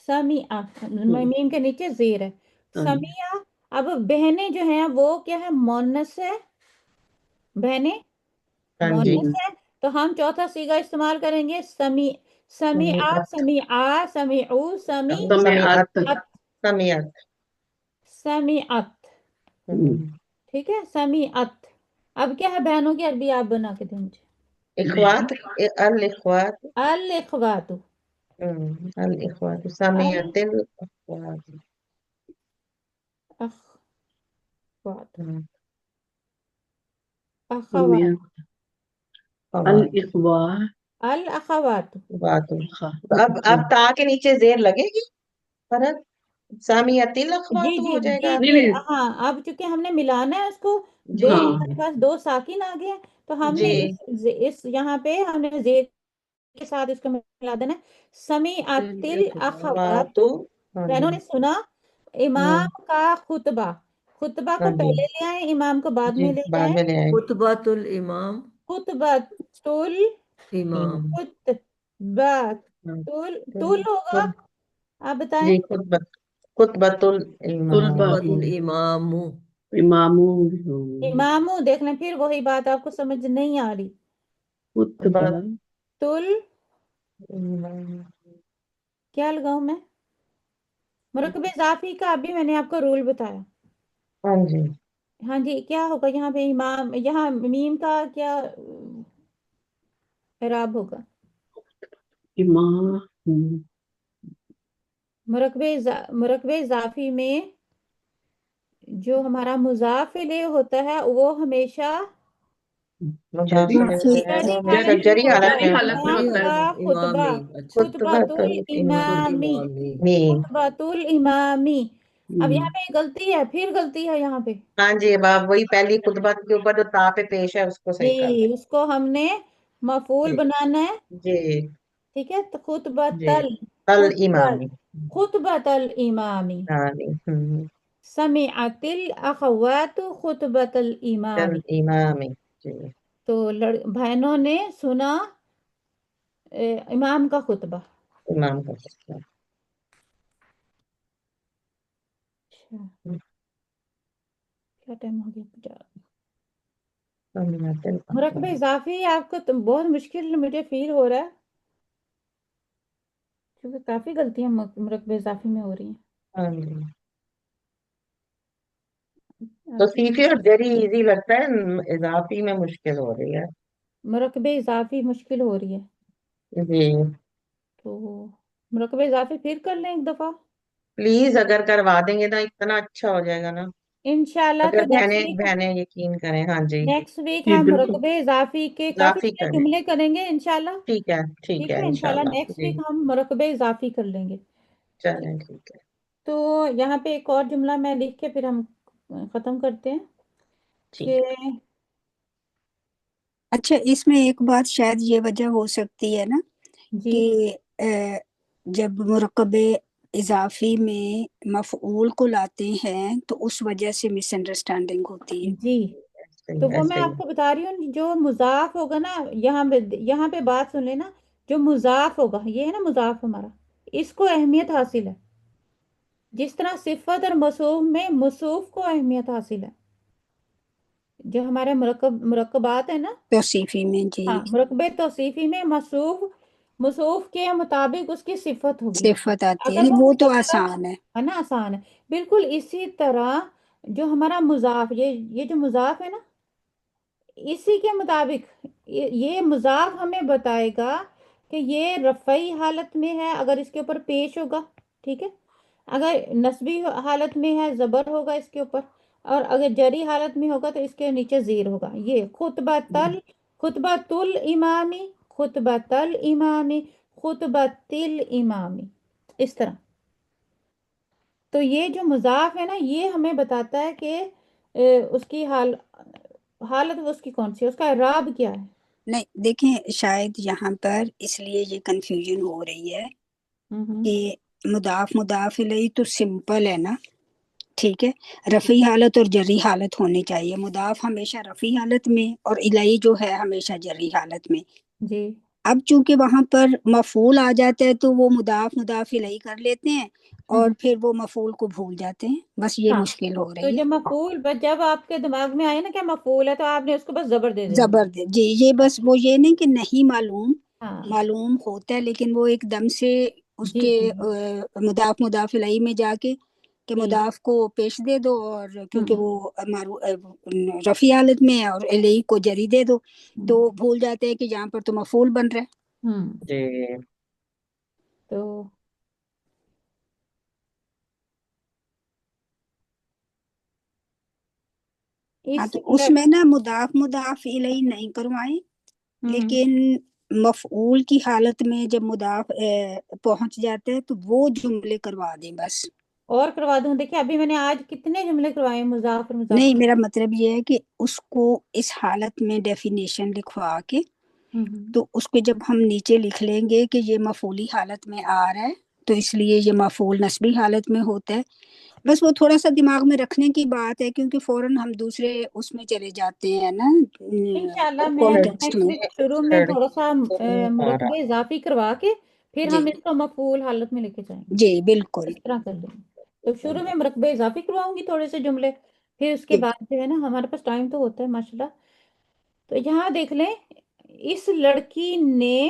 सामिया समिया, मीम के नीचे जेर है, हाँ। समिया। अब बहनें जो हैं वो क्या है, मोनस है, बहनें ہاں جی मोनस है। तो हम चौथा सीगा इस्तेमाल करेंगे, समिया سمیعت समिया समिउ سمیعت समिअत سمیعت समिअत, ठीक है, समिअत। अब क्या है बहनों की अरबी, आप बना के दें मुझे। اخوات، الاخوات، अल इखवातु الاخوات سمیعت الاخوات، अखवात सामिया अखवात خوات، الإخوة अल अखवातु। باتو۔ تو اب تا کے نیچے زیر لگے گی فرق، سامیت جی الاخوات جی ہو جائے جی گا۔ नहीं جی नहीं ہاں، اب چونکہ ہم نے ملانا ہے اس کو، جی دو हाँ ہمارے پاس دو ساکن آ گئے ہیں، تو ہم جی نے اس یہاں پہ ہم نے زیر کے ساتھ اس کو ملا دینا ہے، سمیعت الاخوات، باتو، ہاں جی بہنوں نے سنا امام کا خطبہ، خطبہ ہاں کو جی پہلے لے آئیں، امام کو بعد جی میں لے بعد جائیں، میں لے آئیں خطبۃ الامام خطبۃ امام خطبۃ طول ہوگا، خود آپ بتائیں، جی خطبۃ الامام، طلبة خطبۃ الامام إمام امامو دیکھ لیں، پھر وہی بات آپ کو سمجھ نہیں آ رہی، خطبة تل الامام۔ کیا لگاؤں میں، مرکب اضافی کا ابھی میں نے آپ کو رول بتایا، ہاں جی ہاں جی، کیا ہوگا یہاں پہ امام، یہاں میم کا کیا اعراب ہوگا، إمام مرکب اضافی میں جو ہمارا مضاف الیہ ہوتا ہے وہ ہمیشہ مضاف جری الیہ جو ہے وہ ہمیشہ جری جری حالت جری میں حالت میں امام ہوتا ہے کا خطبہ، امامی اچھا خطبۃ خطبۃ الامامی، الامامی خطبۃ الامامی۔ اب ہوں، یہاں پہ غلطی ہے، پھر غلطی ہے یہاں پہ، ہاں جی، اب آپ وہی پہلی خطبہ کے اوپر جو تا پہ پیش ہے اس کو صحیح کر جی اس کو ہم نے مفعول دیں بنانا ہے، جی ٹھیک ہے، تو خطبۃ جی خطبۃ الامامی، خطبۃ الامامی، آمین، سمعت الاخوات خطبۃ الامامی، الامامی جی تو بہنوں نے سنا امام کا خطبہ۔ امام کا خطبہ۔ اچھا کیا ٹائم ہو گیا، سمیعت مرکب الاخوات۔ اضافی آپ کو بہت مشکل مجھے فیل ہو رہا ہے، کیونکہ کافی غلطیاں مرکب اضافی میں ہو رہی ہیں، ہاں جی تو آپ کی سیفی اور جری ایزی لگتا ہے، اضافی میں مشکل ہو رہی ہے مرکب اضافی مشکل ہو رہی ہے، جی۔ تو مرکب اضافی پھر کر لیں ایک دفعہ پلیز اگر کروا دیں گے نا اتنا اچھا ہو جائے گا نا، انشاءاللہ، تو اگر بہنیں بہنیں یقین کریں۔ ہاں جی نیکسٹ ویک جی ہم بالکل مرکب اضافی کے کافی اضافی سارے کریں، جملے کریں گے انشاءاللہ، ٹھیک ہے ٹھیک ٹھیک ہے ہے، انشاءاللہ انشاءاللہ نیکسٹ جی، ویک ہم مرکب اضافی کر لیں گے، چلیں ٹھیک ہے تو یہاں پہ ایک اور جملہ میں لکھ کے پھر ہم ختم کرتے ہیں کہ ٹھیک ہے۔ اچھا اس میں ایک بات شاید یہ وجہ ہو سکتی ہے نا جی کہ جب مرکب اضافی میں مفعول کو لاتے ہیں تو اس وجہ سے مس انڈرسٹینڈنگ ہوتی ہے۔ جی، ایسے تو ہی وہ میں ایسے ہی آپ کو بتا رہی ہوں، جو مضاف ہوگا نا، یہاں پہ بات سن لینا، جو مضاف ہوگا یہ ہے نا مضاف ہمارا، اس کو اہمیت حاصل ہے، جس طرح صفت اور موصوف میں موصوف کو اہمیت حاصل ہے، جو ہمارے مرکبات ہیں نا، توصیفی میں جی ہاں مرکب توصیفی میں موصوف मौसूफ के मुताबिक उसकी सिफत होगी। صفت آتی ہے، अगर वो وہ تو मुशर्रफ آسان ہے۔ है ना, आसान है। बिल्कुल इसी तरह जो हमारा मुजाफ, ये जो मुजाफ है ना, इसी के मुताबिक ये मुजाफ हमें बताएगा कि ये रफ़ई हालत में है अगर इसके ऊपर पेश होगा, ठीक है। अगर नस्बी हालत में है जबर होगा इसके ऊपर, और अगर जरी हालत में होगा तो इसके नीचे जीर होगा। ये खुतबतुल इमामी, खुतबतल इमामी, खुतबतिल इमामी, इस तरह। तो ये जो मुजाफ है ना, ये हमें बताता है कि उसकी हालत वो उसकी कौन सी है, उसका इराब क्या है। نہیں دیکھیں، شاید یہاں پر اس لیے یہ کنفیوژن ہو رہی ہے ہوں کہ مضاف الیہ تو سمپل ہے نا، ٹھیک ہے، رفعی حالت اور جری حالت ہونی چاہیے، مضاف ہمیشہ رفعی حالت میں اور الیہ جو ہے ہمیشہ جری حالت میں۔ جی اب چونکہ وہاں پر مفعول آ جاتا ہے تو وہ مضاف الیہ کر لیتے ہیں اور ہوں پھر وہ مفعول کو بھول جاتے ہیں، بس یہ ہاں، مشکل ہو تو رہی ہے۔ جب مفعول، بس جب آپ کے دماغ میں آئے نا کیا مفعول ہے، تو آپ نے اس کو بس زبر دے دینا ہے۔ زبردست جی، یہ بس وہ یہ نہیں کہ نہیں معلوم، ہاں معلوم ہوتا ہے لیکن وہ ایک دم سے اس جی کے جی مضاف الیہ میں جا کے کہ جی مضاف کو پیش دے دو، اور کیونکہ ہوں وہ رفع حالت میں ہے اور الیہ کو جری دے دو، ہوں تو بھول جاتے ہیں کہ یہاں پر تو مفعول بن رہا ہے۔ ہوں، جی تو ہاں اس تو اس میں نا مضاف الیہ نہیں کروائیں، ہوں لیکن مفعول کی حالت میں جب مضاف پہنچ جاتا ہے تو وہ جملے کروا دیں بس۔ اور کروا دوں، دیکھیں ابھی میں نے آج کتنے جملے کروائے ہیں مضاف اور مضاف۔ نہیں، میرا مطلب یہ ہے کہ اس کو اس حالت میں ڈیفینیشن لکھوا کے ہوں تو اس کو جب ہم نیچے لکھ لیں گے کہ یہ مفعولی حالت میں آ رہا ہے تو اس لیے یہ مفعول نسبی حالت میں ہوتا ہے، بس وہ تھوڑا سا دماغ میں رکھنے کی بات ہے کیونکہ فوراً ہم دوسرے اس میں چلے جاتے ہیں نا، انشاءاللہ میں کانٹیکسٹ میں۔ نیکسٹ شروع میں تھوڑا سا مارا مرکبے اضافی کروا کے پھر جی ہم اس کو مفعول حالت میں لے کے جائیں گے، جی بالکل اس طرح کر لیں گے۔ تو شروع میں مرکبے اضافی کرواؤں گی تھوڑے سے جملے، پھر اس کے جی۔ بعد جو ہے نا، ہمارے پاس ٹائم تو ہوتا ہے ماشاءاللہ۔ تو یہاں دیکھ لیں، اس لڑکی نے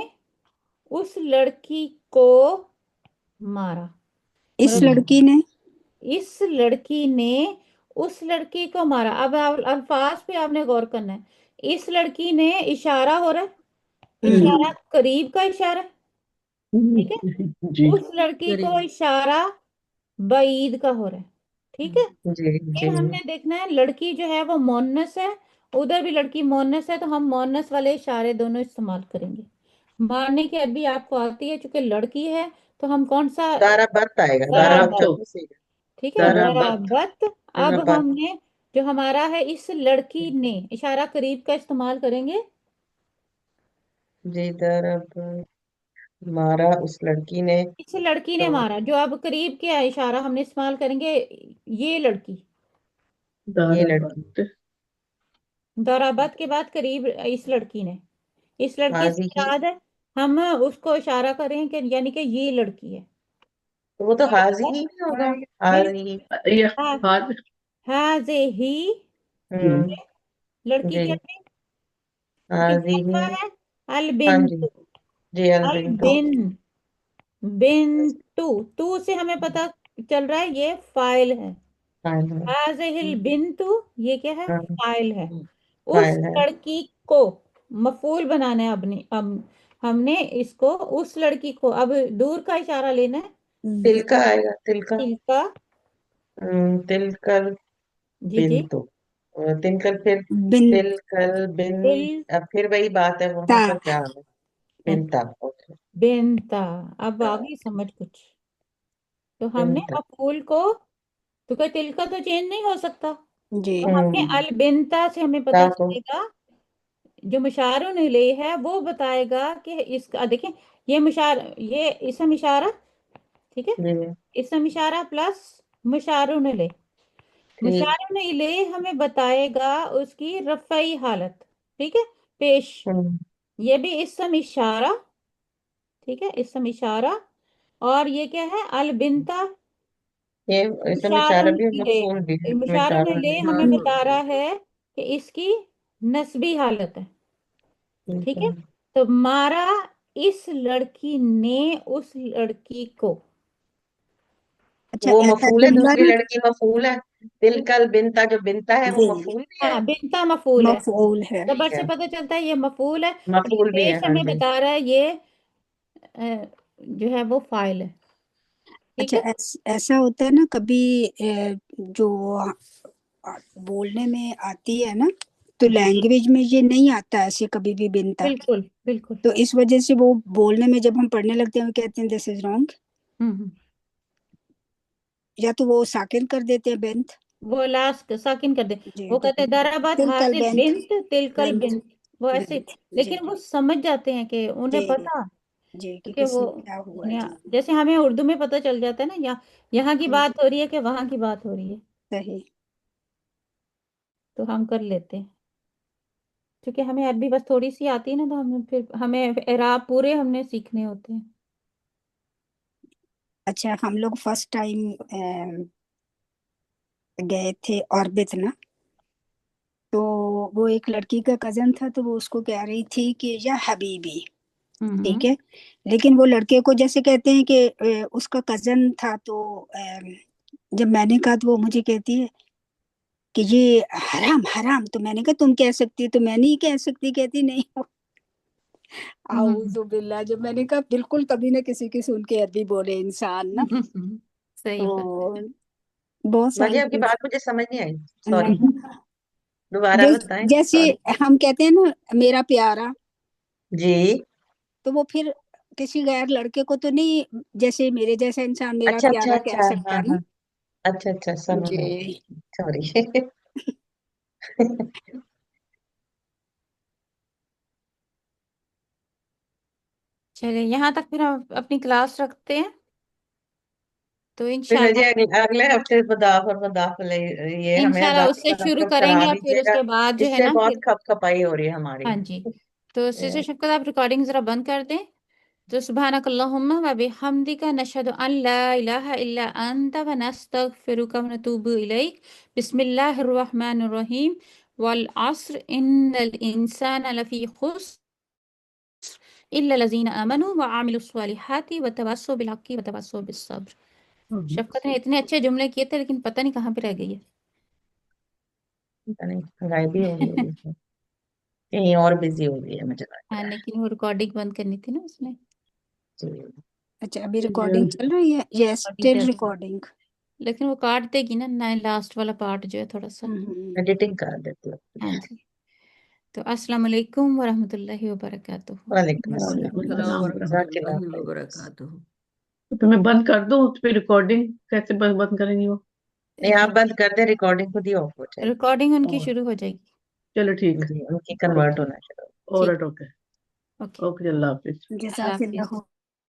اس لڑکی کو مارا، اس مرد، لڑکی نے اس لڑکی نے اس لڑکی کو مارا۔ اب الفاظ پہ آپ نے غور کرنا ہے، اس لڑکی نے اشارہ ہو رہا ہے، اشارہ قریب کا اشارہ ہے، ٹھیک ہے۔ جی اس لڑکی کو قریب اشارہ بعید کا ہو رہا ہے، ٹھیک ہے۔ جی جی پھر ہم نے دیکھنا ہے لڑکی جو ہے وہ مونس ہے، ادھر بھی لڑکی مونس ہے، تو ہم مونس والے اشارے دونوں استعمال کریں گے۔ مارنے کی عربی آپ کو آتی ہے، چونکہ لڑکی ہے تو ہم کون سا، دارا بت آئے گا، دارا ضرب، بت ضربت بھی صحیح ہے۔ ٹھیک ہے، دارا ضربت ضربت۔ اب بت، ہم نے جو ہمارا ہے اس لڑکی نے، اشارہ قریب کا استعمال کریں گے، جی دارا بت، مارا اس لڑکی نے، اس لڑکی نے تو مارا، جو اب قریب کیا ہے اشارہ ہم نے استعمال کریں گے، یہ لڑکی۔ یہ لڑکی، ضربت ضربت کے بعد قریب اس لڑکی نے، اس لڑکی سے حاضی ہی، مراد ہے، ہم اس کو اشارہ کریں کہ یعنی کہ یہ لڑکی ہے۔ تو وہ تو حاضی ہی ضربت، نہیں ہوگا، حاضی ہی۔ یہ ہاں، ہاتھ ہاذہ، ہوں لڑکی جی، کیا ہے، حاضی کتنا ہی، لمبا ہے، ہاں جی، البنت، جی البنتو، البن، بنتو، تو سے ہمیں پتا چل رہا ہے یہ فاعل ہے، فائل ہے، هذه البنت، یہ کیا ہے، ہاں فاعل ہے۔ اس فائل ہے، لڑکی کو مفعول بنانا ہے، اب ہم نے اس کو اس لڑکی کو، اب دور کا اشارہ لینا ہے، تل کا آئے گا، تل کا، دل کا، تل کل جی جی، بنتو، تل کل، پھر بن تل کل بن، دل، اب پھر وہی بات ہے وہاں تا پر کیا ہے، بنتا، اوکے، بنتا، اب آگئی سمجھ کچھ؟ تو ہم نے بنتا، مفعول کو، تو کہ تل کا تو چینج نہیں ہو سکتا، جی تو ہم نے البنتا سے ہمیں تا پتا کو، چلے گا، جو مشار الیہ ہے وہ بتائے گا کہ اس کا دیکھیں، یہ یہ اسم اشارہ، ٹھیک ہے، جی اسم اشارہ پلس مشار الیہ، ٹھیک، مشار الیہ ہمیں بتائے گا اس کی رفعی حالت، ٹھیک ہے، پیش، ہوں، یہ بھی اسم اشارہ، ٹھیک ہے، اسم اشارہ، اور یہ کیا ہے، البنتا، یہ اسم مشار اشارہ بھی مفعول بھی ہے، الیہ، اسم مشار اشارہ الیہ نہیں، ہمیں بتا رہا ہے کہ اس کی نسبی حالت ہے، ٹھیک ٹھیک ہے، ہے۔ تو مارا इस लड़की ने उस लड़की को। अच्छा वो ऐसा मफूल है, जुमला दूसरी ना, लड़की मफूल है। तिलकल बिनता, जो बिनता है वो जी मफूल भी है। हाँ, बिनता मफूल है। मफऊल है। जबर ठीक से है, पता चलता है ये मफूल है, और ये मफूल भी है, पेश हाँ हमें जी। बता रहा है ये जो है वो फाइल है। ठीक अच्छा है। ऐसा होता है ना कभी जो बोलने में आती है ना, तो जी, लैंग्वेज में ये नहीं आता ऐसे कभी भी बिनता, बिल्कुल बिल्कुल। तो इस वजह से वो बोलने में जब हम पढ़ने लगते हैं हम कहते हैं दिस इज रॉन्ग, हम्म। या तो वो साकिन कर देते हैं बिंत। वो लास्ट साकिन कर दे। जी वो कहते हैं दराबत तिलकल हासिल बिंत, बिंत तिलकल बिंत बिंत, वो ऐसे। बिंत। जी लेकिन वो समझ जाते हैं कि उन्हें जी पता, जी कि क्योंकि वो किसमें क्या हुआ है। जी जैसे हमें उर्दू में पता चल जाता है ना, यहाँ की हम्म, बात हो रही है कि वहां की बात हो रही है, सही। तो हम कर लेते हैं। क्योंकि हमें अरबी बस थोड़ी सी आती है ना, तो हमें एराब पूरे हमने सीखने होते हैं। अच्छा हम लोग फर्स्ट टाइम गए थे ऑर्बिट ना, तो वो एक लड़की का कजन था, तो वो उसको कह रही थी कि या हबीबी, ठीक है, लेकिन वो लड़के को जैसे कहते हैं कि उसका कजन था, तो जब मैंने कहा तो वो मुझे कहती है कि ये हराम हराम, तो मैंने कहा तुम कह सकती, तो मैं नहीं कह सकती, कहती नहीं। आऊज़ु बिल्लाह, जब मैंने कहा बिल्कुल कभी ना किसी की सुन के अरबी बोले इंसान ना, सही बात है। तो बहुत बाकी सारी आपकी चीज बात मुझे समझ नहीं आई, सॉरी, नहीं। दोबारा बताएं, जैसे सॉरी। हम कहते हैं ना मेरा प्यारा, जी, तो वो फिर किसी गैर लड़के को तो नहीं, जैसे मेरे जैसा इंसान मेरा अच्छा अच्छा प्यारा कह अच्छा, सकता हाँ ना। हाँ, अच्छा अच्छा, समझ जी गई, सॉरी। चलिए, यहाँ तक फिर हम अपनी क्लास रखते हैं, तो फिर मुझे इंशाल्लाह अगले हफ्ते मुदाफ और मुदाफ ये हमें इंशाल्लाह अदा उससे शुरू मतलब करा करेंगे, और फिर दीजिएगा। उसके बाद जो है इससे ना बहुत फिर। खप खपाई हो रही है हमारी। हाँ जी। तो सिस्टर शफकत, आप रिकॉर्डिंग जरा बंद कर दें। तो सुबहानक अल्लाहुम्मा व बिहम्दिका नशहदु अन ला इलाहा इल्ला अंता व नस्तगफिरुका व नतूबु इलैक। बिस्मिल्लाहिर रहमानिर रहीम। वल अस्र इन्नल इंसाना लफी खुस्र इल्ला लजीना आमनु व आमिलुस स्वालिहाति व तवास्सौ बिल हक्की व तवास्सौ बिस सब्र। शफकत ने इतने अच्छे जुमले किए थे, लेकिन पता नहीं कहाँ पे रह गई है। पता नहीं गायब ही हो गई होगी इसमें। कहीं और बिजी हो गई है, मुझे लग हाँ, रहा है। लेकिन वो रिकॉर्डिंग बंद करनी थी ना उसने। जी, अच्छा अभी रिकॉर्डिंग चल रही है, यस रिकॉर्डिंग स्टिल चल रही है, रिकॉर्डिंग। लेकिन वो काट देगी ना लास्ट वाला पार्ट जो है थोड़ा सा। एडिटिंग कर देती हूँ। हाँ जी। तो अस्सलाम वालेकुम वरहमतुल्लाहि वबरकातुहू। वालेकुम वालेकुम अस्सलाम। सलाम अस्सलाम। जज़ाकल्लाह वरहमतुल्लाहि खैर। वबरकातुहू। तो मैं बंद कर दूं फिर रिकॉर्डिंग कैसे बंद करेंगी वो? नहीं, आप बंद कर दें, रिकॉर्डिंग खुद ही ऑफ हो जाएगी। रिकॉर्डिंग उनकी और शुरू हो जाएगी। चलो ठीक, जी, उनकी कन्वर्ट होना शुरू। और ठीक। ओके। ओके। ओके, अल्लाह हाफिज। अल्लाह हाफिज। जज़ाकल्लाह।